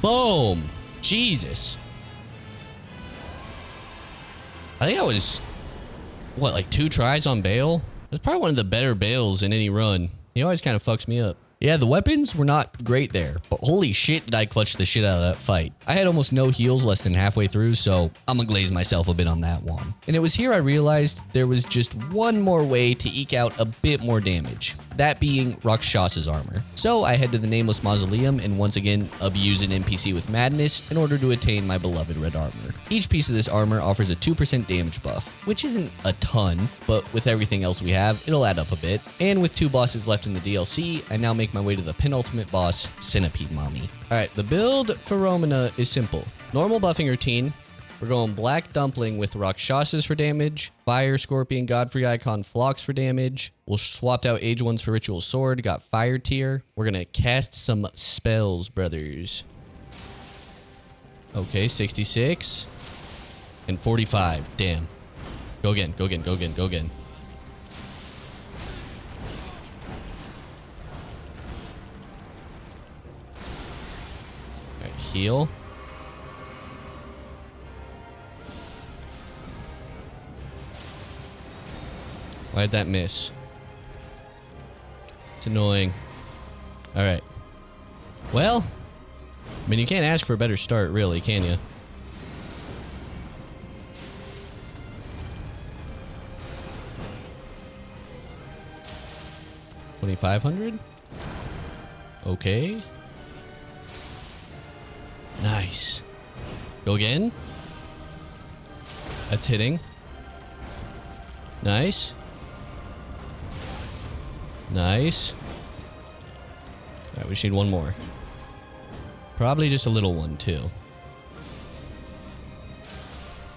Boom! Jesus. I think I was, what, like 2 tries on Bale? That's probably one of the better Bales in any run. He always kind of fucks me up. Yeah, the weapons were not great there, but holy shit did I clutch the shit out of that fight. I had almost no heals less than halfway through, so I'm gonna glaze myself a bit on that one. And it was here I realized there was just one more way to eke out a bit more damage, that being Rakshas's armor. So I head to the Nameless Mausoleum and once again abuse an NPC with madness in order to attain my beloved red armor. Each piece of this armor offers a 2% damage buff, which isn't a ton, but with everything else we have, it'll add up a bit. And with 2 bosses left in the DLC, I now make my way to the penultimate boss, Centipede Mommy. Alright, the build for Romana is simple. Normal buffing routine. We're going Black Dumpling with Rakshasas for damage, Fire Scorpion Godfrey Icon Phlox for damage. We'll swapped out Age 1s for Ritual Sword, got Fire Tier. We're gonna cast some spells, brothers. Okay, 66. And 45, damn. Go again, go again, go again, go again. Alright, heal. Why'd that miss? It's annoying. Alright. Well, I mean, you can't ask for a better start, really, can you? $2,500? Okay. Nice. Go again. That's hitting. Nice. Nice. Alright, we just need one more. Probably just a little one, too.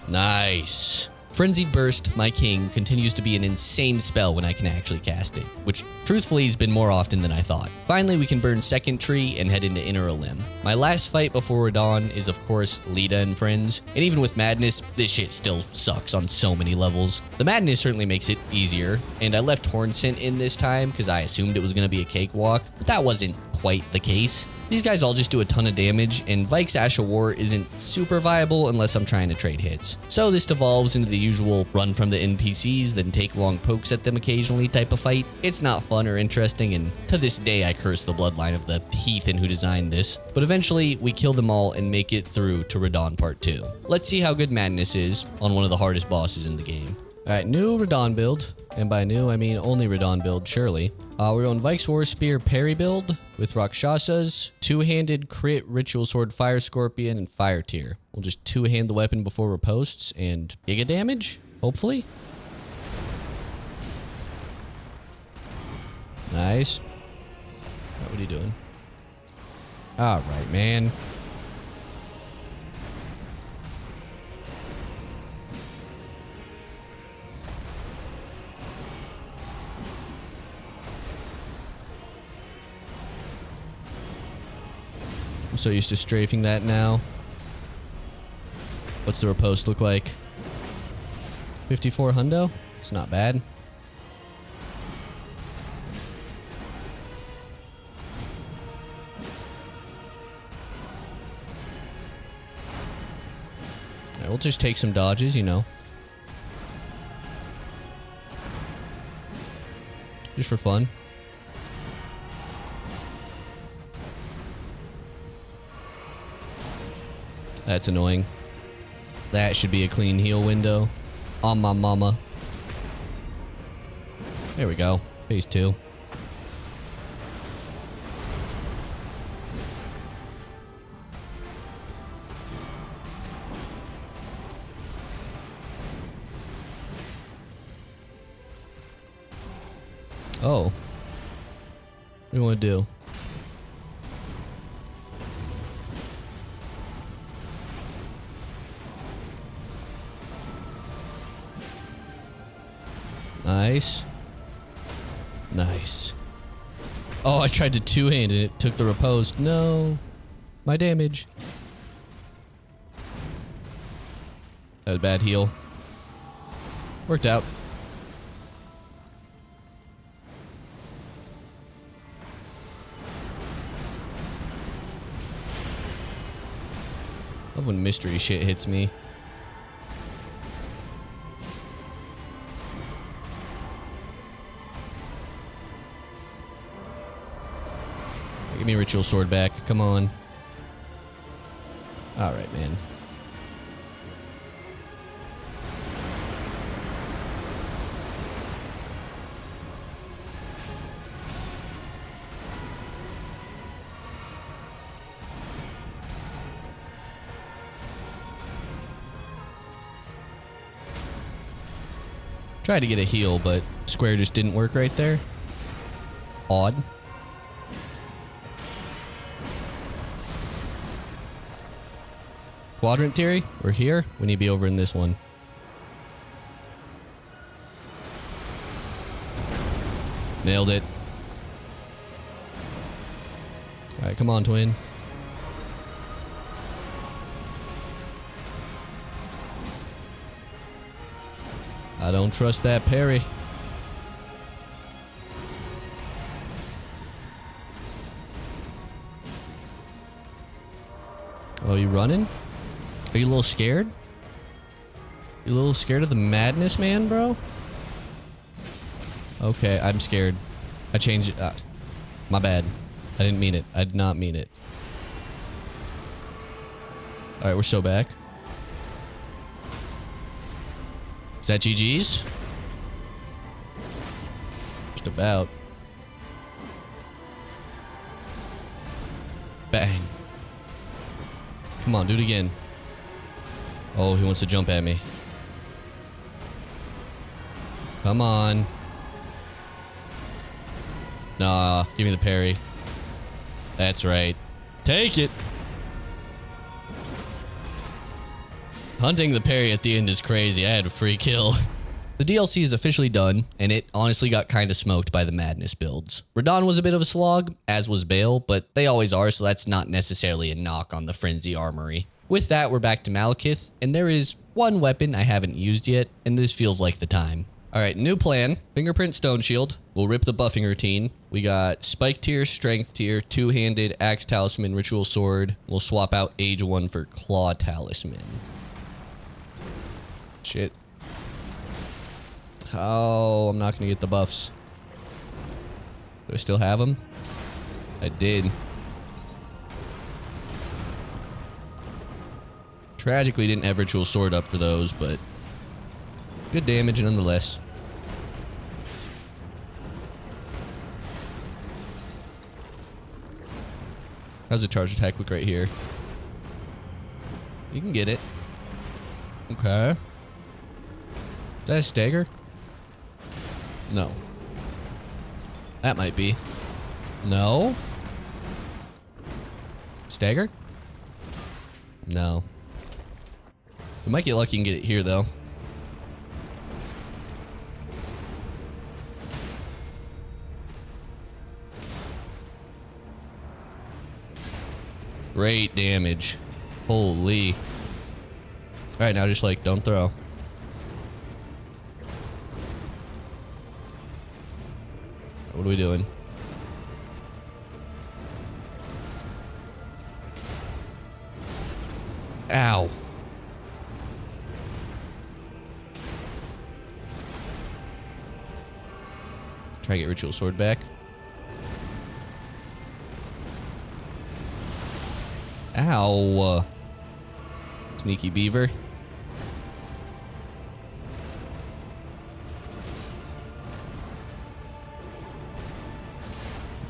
Nice. Frenzied Burst, my king, continues to be an insane spell when I can actually cast it, which truthfully has been more often than I thought. Finally, we can burn Second Tree and head into Inner Limb. My last fight before Radon is, of course, Lita and friends, and even with Madness, this shit still sucks on so many levels. The Madness certainly makes it easier, and I left Horn Scent in this time because I assumed it was going to be a cakewalk, but that wasn't quite the case. These guys all just do a ton of damage, and Vyke's Ash of War isn't super viable unless I'm trying to trade hits. So this devolves into the usual run from the NPCs, then take long pokes at them occasionally type of fight. It's not fun or interesting, and to this day I curse the bloodline of the heathen who designed this. But eventually, we kill them all and make it through to Radon Part 2. Let's see how good Madness is on one of the hardest bosses in the game. Alright, new Radon build. And by new, I mean only Radon build, surely. We're going Vyke's War Spear parry build with Rakshasas, two-handed crit Ritual Sword Fire Scorpion, and Fire Tier. We'll just two-hand the weapon before riposts and giga damage, hopefully. Nice. Right, what are you doing? Alright, man. I'm so used to strafing that now. What's the riposte look like? 54 hundo? It's not bad. Alright, we'll just take some dodges, you know. Just for fun. That's annoying. That should be a clean heal window. On my mama. There we go. Phase 2. Oh. What do you want to do? Nice. Nice. Oh, I tried to two-hand and it took the riposte. No. My damage. That was a bad heal. Worked out. Love when mystery shit hits me. Give me Ritual Sword back. Come on. Alright, man. Tried to get a heal, but square just didn't work right there. Odd. Quadrant theory, we're here. We need to be over in this one. Nailed it. All right, come on, twin. I don't trust that parry. Oh, you running? Are you a little scared? You a little scared of the madness, man, bro? Okay, I'm scared. I changed it. My bad. I didn't mean it. I did not mean it. Alright, we're so back. Is that GG's? Just about. Bang. Come on, do it again. Oh, he wants to jump at me. Come on. Nah, give me the parry. That's right. Take it. Hunting the parry at the end is crazy. I had a free kill. The DLC is officially done, and it honestly got kind of smoked by the madness builds. Radahn was a bit of a slog, as was Bale, but they always are, so that's not necessarily a knock on the Frenzy Armory. With that, we're back to Malekith, and there is one weapon I haven't used yet, and this feels like the time. Alright, new plan. Fingerprint Stone Shield. We'll rip the buffing routine. We got Spike Tier, Strength Tier, Two-Handed, Axe Talisman, Ritual Sword. We'll swap out Age 1 for Claw Talisman. Shit. Oh, I'm not gonna get the buffs. Do I still have them? I did. Tragically didn't have Ritual Sword up for those, but good damage nonetheless. How's the charge attack look right here? You can get it. Okay. Is that a stagger? No. That might be. No. Stagger? No. We might get lucky and get it here, though. Great damage. Holy. Alright, now just like, don't throw. What are we doing? Ow. Try to get Ritual Sword back. Ow. Sneaky beaver.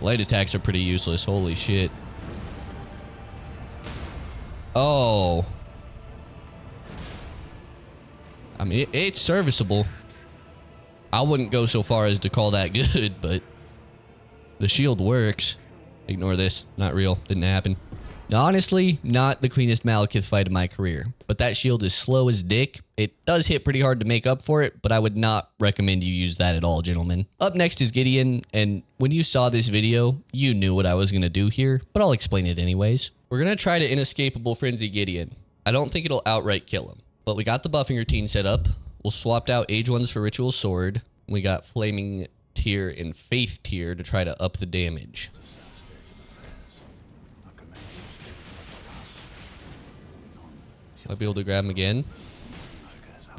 Light attacks are pretty useless. Holy shit. Oh. I mean, it's serviceable. I wouldn't go so far as to call that good, but the shield works. Ignore this. Not real. Didn't happen. Honestly, not the cleanest Malekith fight of my career, but that shield is slow as dick. It does hit pretty hard to make up for it, but I would not recommend you use that at all, gentlemen. Up next is Gideon, and when you saw this video, you knew what I was going to do here, but I'll explain it anyways. We're going to try to Inescapable Frenzy Gideon. I don't think it'll outright kill him, but we got the buffing routine set up. We'll swap out Age 1s for Ritual Sword. We got Flaming Tier and Faith Tier to try to up the damage. Might be able to grab him again.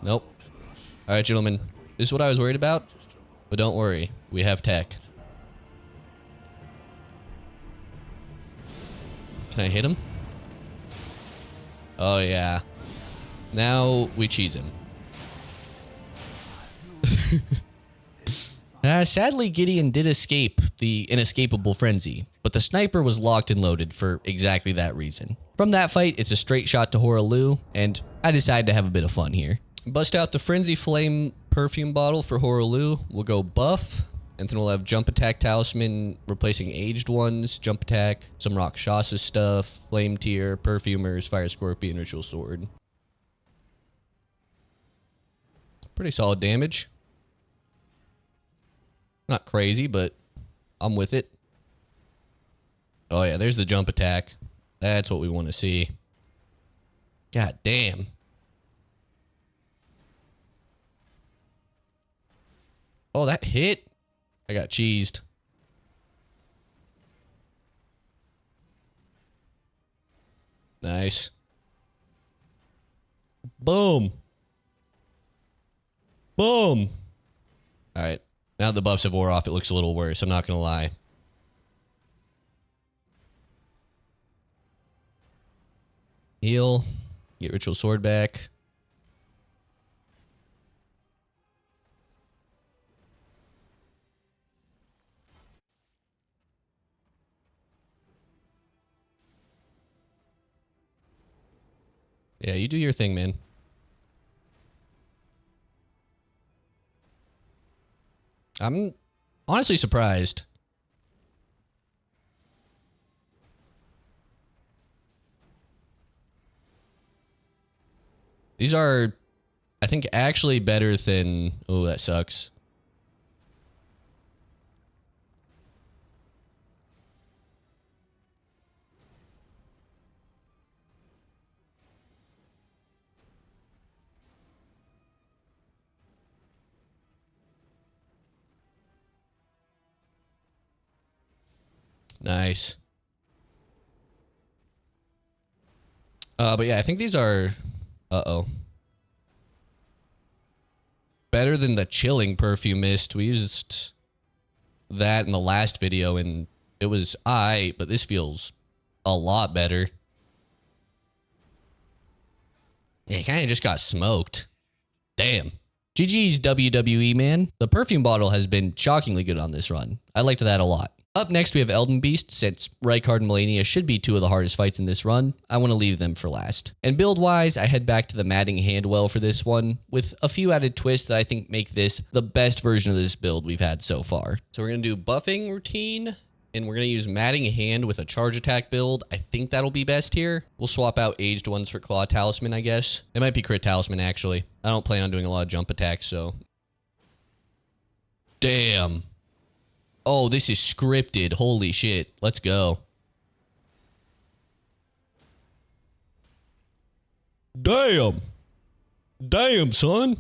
Nope. Alright, gentlemen. This is what I was worried about. But don't worry. We have tech. Can I hit him? Oh, yeah. Now we cheese him. Sadly, Gideon did escape the inescapable frenzy, but the sniper was locked and loaded for exactly that reason. From that fight, it's a straight shot to Horalu, and I decided to have a bit of fun here. Bust out the frenzyflame perfume bottle for Horalu. We'll go buff, and then we'll have jump attack talisman replacing aged ones, jump attack, some Rakshasa stuff, flame tier, perfumers, fire scorpion, ritual sword. Pretty solid damage. Not crazy, but I'm with it. Oh yeah, there's the jump attack. That's what we want to see. God damn. Oh, that hit? I got cheesed. Nice. Boom. Boom. All right. Now the buffs have wore off, it looks a little worse. I'm not going to lie. Heal. Get ritual sword back. Yeah, you do your thing, man. I'm honestly surprised. These are, I think, actually better than... Oh, that sucks. Nice. But yeah, I think these are... Uh-oh. Better than the chilling perfume mist. We used that in the last video, and it was aight, but this feels a lot better. Yeah, kind of just got smoked. Damn. GG's WWE, man. The perfume bottle has been shockingly good on this run. I liked that a lot. Up next, we have Elden Beast. Since Rykard and Melania should be two of the hardest fights in this run, I want to leave them for last. And build-wise, I head back to the Matting Handwell for this one, with a few added twists that I think make this the best version of this build we've had so far. So we're going to do buffing routine, and we're going to use Matting Hand with a charge attack build. I think that'll be best here. We'll swap out aged ones for Claw Talisman, I guess. It might be Crit Talisman, actually. I don't plan on doing a lot of jump attacks, so... Damn. Oh, this is scripted. Holy shit. Let's go. Damn. Damn, son.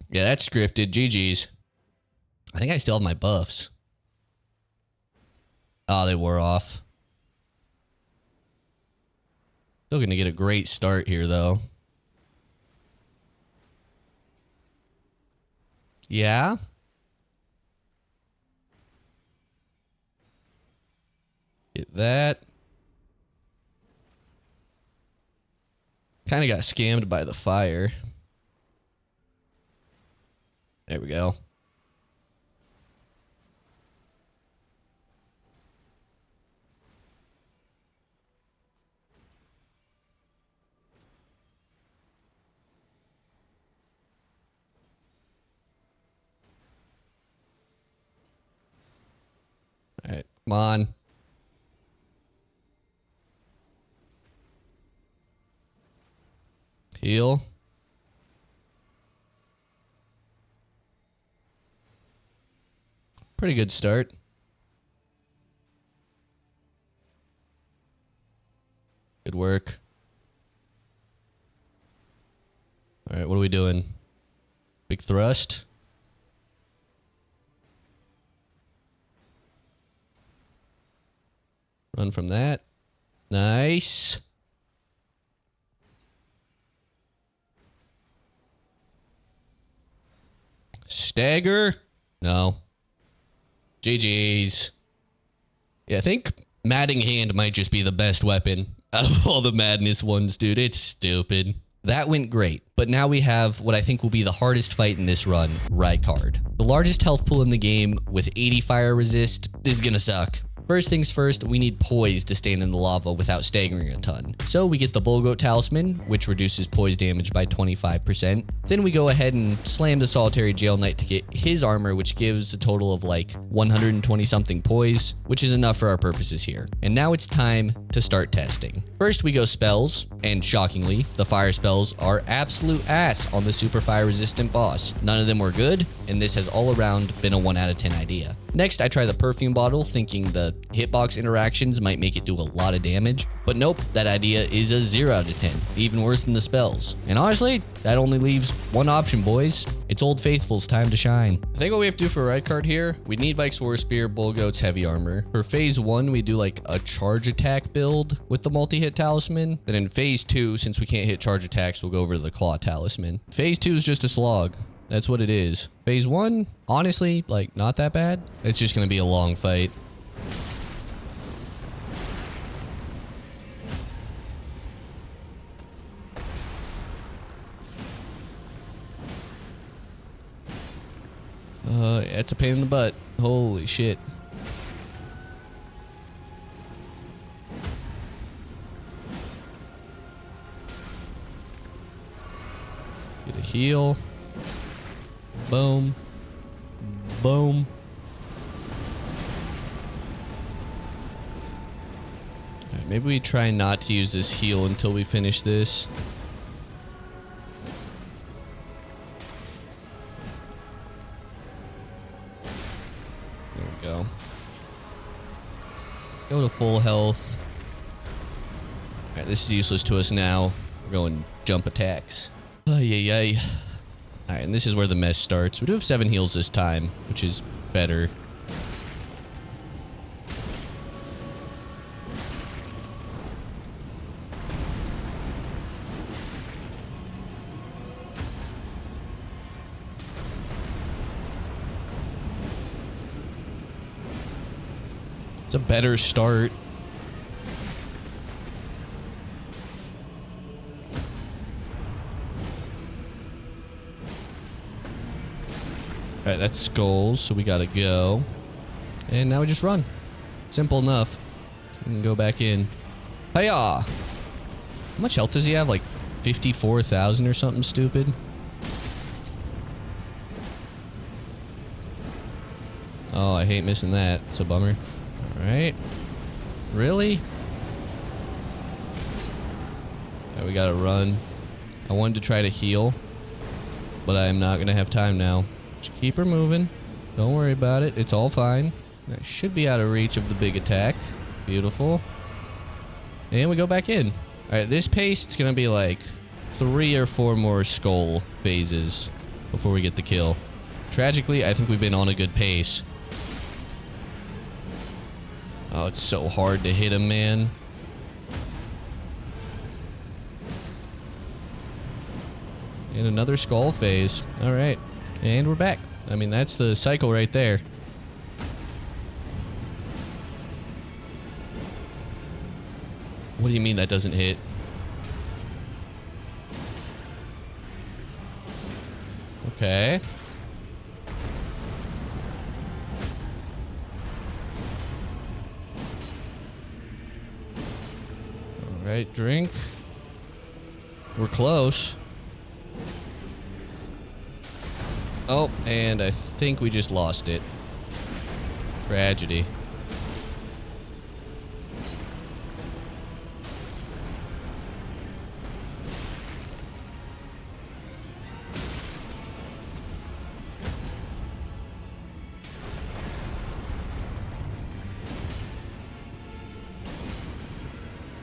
Yeah, that's scripted. GG's. I think I still have my buffs. Oh, they wore off. Still gonna get a great start here, though. Yeah? Get that. Kind of got scammed by the fire. There we go. All right, come on. Heal. Pretty good start. Good work. All right, what are we doing? Big thrust. Run from that. Nice. Stagger? No. GG's. Yeah, I think Matting Hand might just be the best weapon out of all the madness ones, dude. It's stupid. That went great, but now we have what I think will be the hardest fight in this run, Rykard. The largest health pool in the game with 80 fire resist. This is gonna suck. First things first, we need poise to stand in the lava without staggering a ton. So we get the Bullgoat Talisman, which reduces poise damage by 25%. Then we go ahead and slam the Solitary Jail Knight to get his armor, which gives a total of like 120 something poise, which is enough for our purposes here. And now it's time to start testing. First we go spells, and shockingly, the fire spells are absolute ass on the super fire resistant boss. None of them were good, and this has all around been a 1 out of 10 idea. Next, I try the perfume bottle, thinking the hitbox interactions might make it do a lot of damage, but nope, that idea is a 0 out of 10, even worse than the spells. And honestly, that only leaves one option, boys. It's Old Faithful's time to shine. I think what we have to do for Rykard here, we need Vyke's War Spear, Bullgoat's Heavy Armor. For phase 1, we do like a charge attack build with the multi-hit talisman. Then in phase 2, since we can't hit charge attacks, we'll go over to the Claw Talisman. Phase 2 is just a slog. That's what it is. Phase 1, honestly, like, not that bad. It's just gonna be a long fight. It's a pain in the butt. Holy shit. Get a heal. Boom. Boom. Alright, maybe we try not to use this heal until we finish this. There we go. Go to full health. Alright, this is useless to us now. We're going jump attacks. Ay, ay, ay. Alright, and this is where the mess starts. We do have 7 heals this time, which is better. It's a better start. Alright, that's skulls, so we gotta go. And now we just run. Simple enough. We can go back in. Hiya! How much health does he have? Like 54,000 or something stupid? Oh, I hate missing that. It's a bummer. Alright. Really? Alright, we gotta run. I wanted to try to heal, but I am not gonna have time now. Just keep her moving. Don't worry about it. It's all fine. I should be out of reach of the big attack. Beautiful. And we go back in. Alright, this pace, it's gonna be like 3 or 4 more skull phases before we get the kill. Tragically, I think we've been on a good pace. Oh, it's so hard to hit him, man. And another skull phase. Alright. And we're back. I mean, that's the cycle right there. What do you mean that doesn't hit? Okay. Alright, drink. We're close. Oh, and I think we just lost it. Tragedy.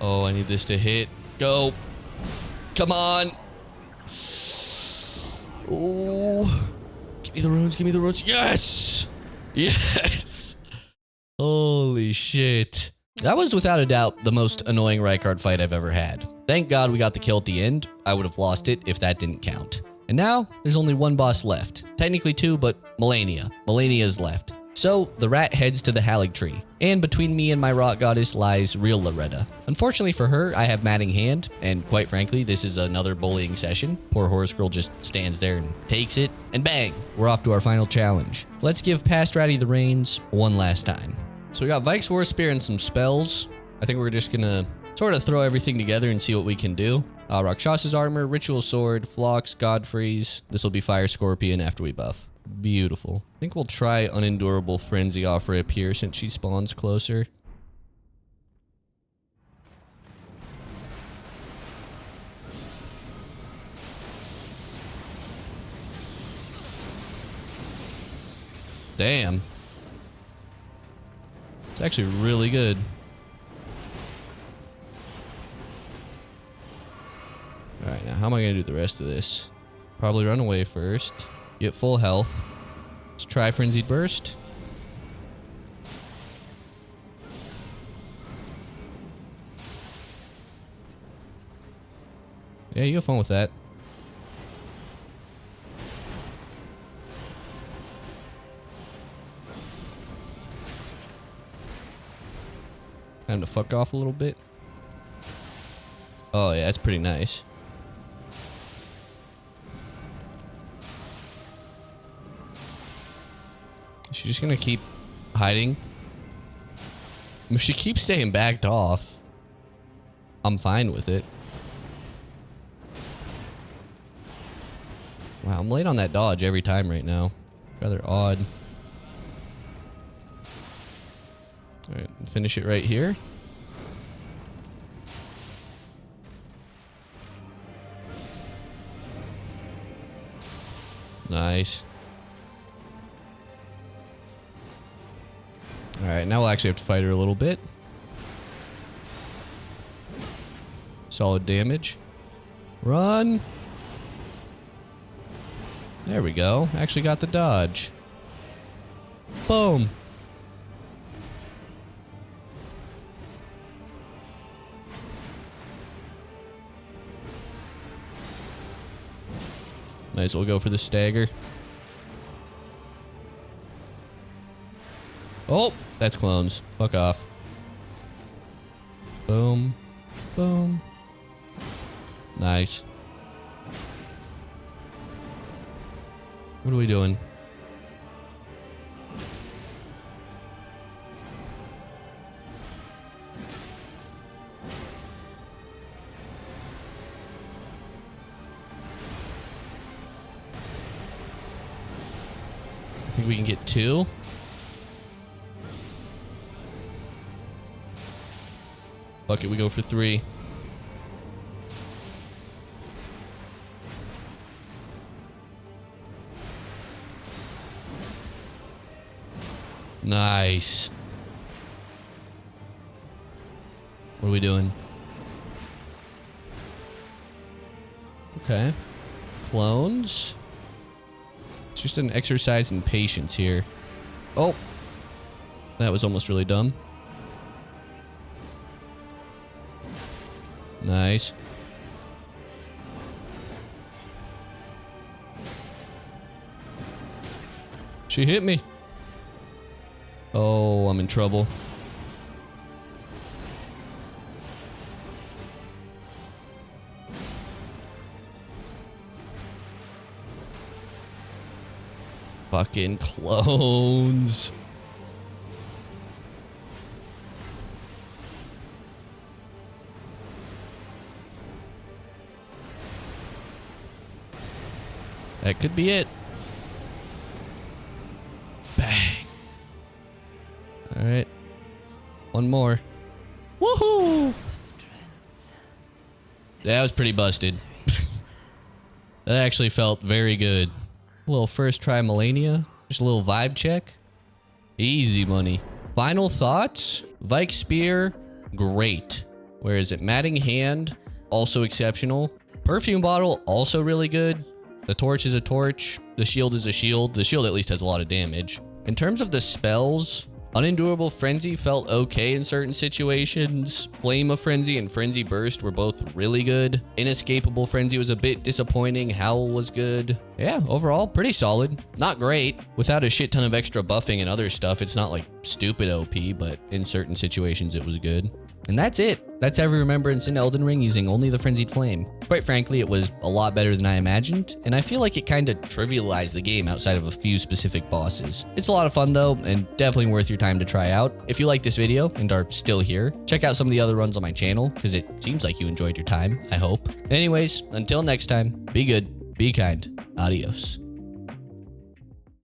Oh, I need this to hit. Go. Come on. Oh. Give me the runes, give me the runes. Yes! Yes! Holy shit. That was without a doubt the most annoying Rykard fight I've ever had. Thank God we got the kill at the end. I would have lost it if that didn't count. And now, there's only one boss left. Technically 2, but Melania. Melania is left. So the rat heads to the Halig tree, and between me and my rock goddess lies real Loretta. Unfortunately for her, I have matting hand, and quite frankly, this is another bullying session. Poor horse girl just stands there and takes it, and bang, we're off to our final challenge. Let's give past Ratty the reins one last time. So we got Vyke's War Spear and some spells. I think we're just gonna sort of throw everything together and see what we can do. Rakshas's armor, ritual sword, Phlox, Godfrey's. This will be Fire Scorpion after we buff. Beautiful. I think we'll try Unendurable Frenzy off rip here since she spawns closer. Damn. It's actually really good. Alright, now how am I going to do the rest of this? Probably run away first. Get full health. Let's try Frenzied Burst. Yeah, you have fun with that. Time to fuck off a little bit. Oh yeah, that's pretty nice. Is she just gonna keep hiding? If she keeps staying backed off, I'm fine with it. Wow, I'm late on that dodge every time right now. Rather odd. Alright, finish it right here. Nice. Alright, now we'll actually have to fight her a little bit. Solid damage. Run! There we go. Actually got the dodge. Boom! Might as well go for the stagger. Oh, that's clones. Fuck off. Boom. Boom. Nice. What are we doing? I think we can get 2. Fuck it, we go for 3. Nice. What are we doing? Okay. Clones. It's just an exercise in patience here. Oh. That was almost really dumb. Nice. She hit me. Oh, I'm in trouble. Fucking clones. That could be it. Bang. Alright. One more. Woohoo! That was pretty busted. That actually felt very good. A little first try Melania. Just a little vibe check. Easy money. Final thoughts? Vyke Spear, great. Where is it? Matting Hand, also exceptional. Perfume Bottle, also really good. The torch is a torch. The shield is a shield. The shield at least has a lot of damage. In terms of the spells, Unendurable Frenzy felt okay in certain situations. Flame of Frenzy and Frenzied Burst were both really good. Inescapable Frenzy was a bit disappointing. Howl was good. Yeah, overall, pretty solid. Not great. Without a shit ton of extra buffing and other stuff, it's not like stupid OP, but in certain situations it was good. And that's it. That's every remembrance in Elden Ring using only the Frenzied Flame. Quite frankly, it was a lot better than I imagined, and I feel like it kind of trivialized the game outside of a few specific bosses. It's a lot of fun though, and definitely worth your time to try out. If you like this video and are still here, check out some of the other runs on my channel, because it seems like you enjoyed your time, I hope. Anyways, until next time, be good, be kind, adios.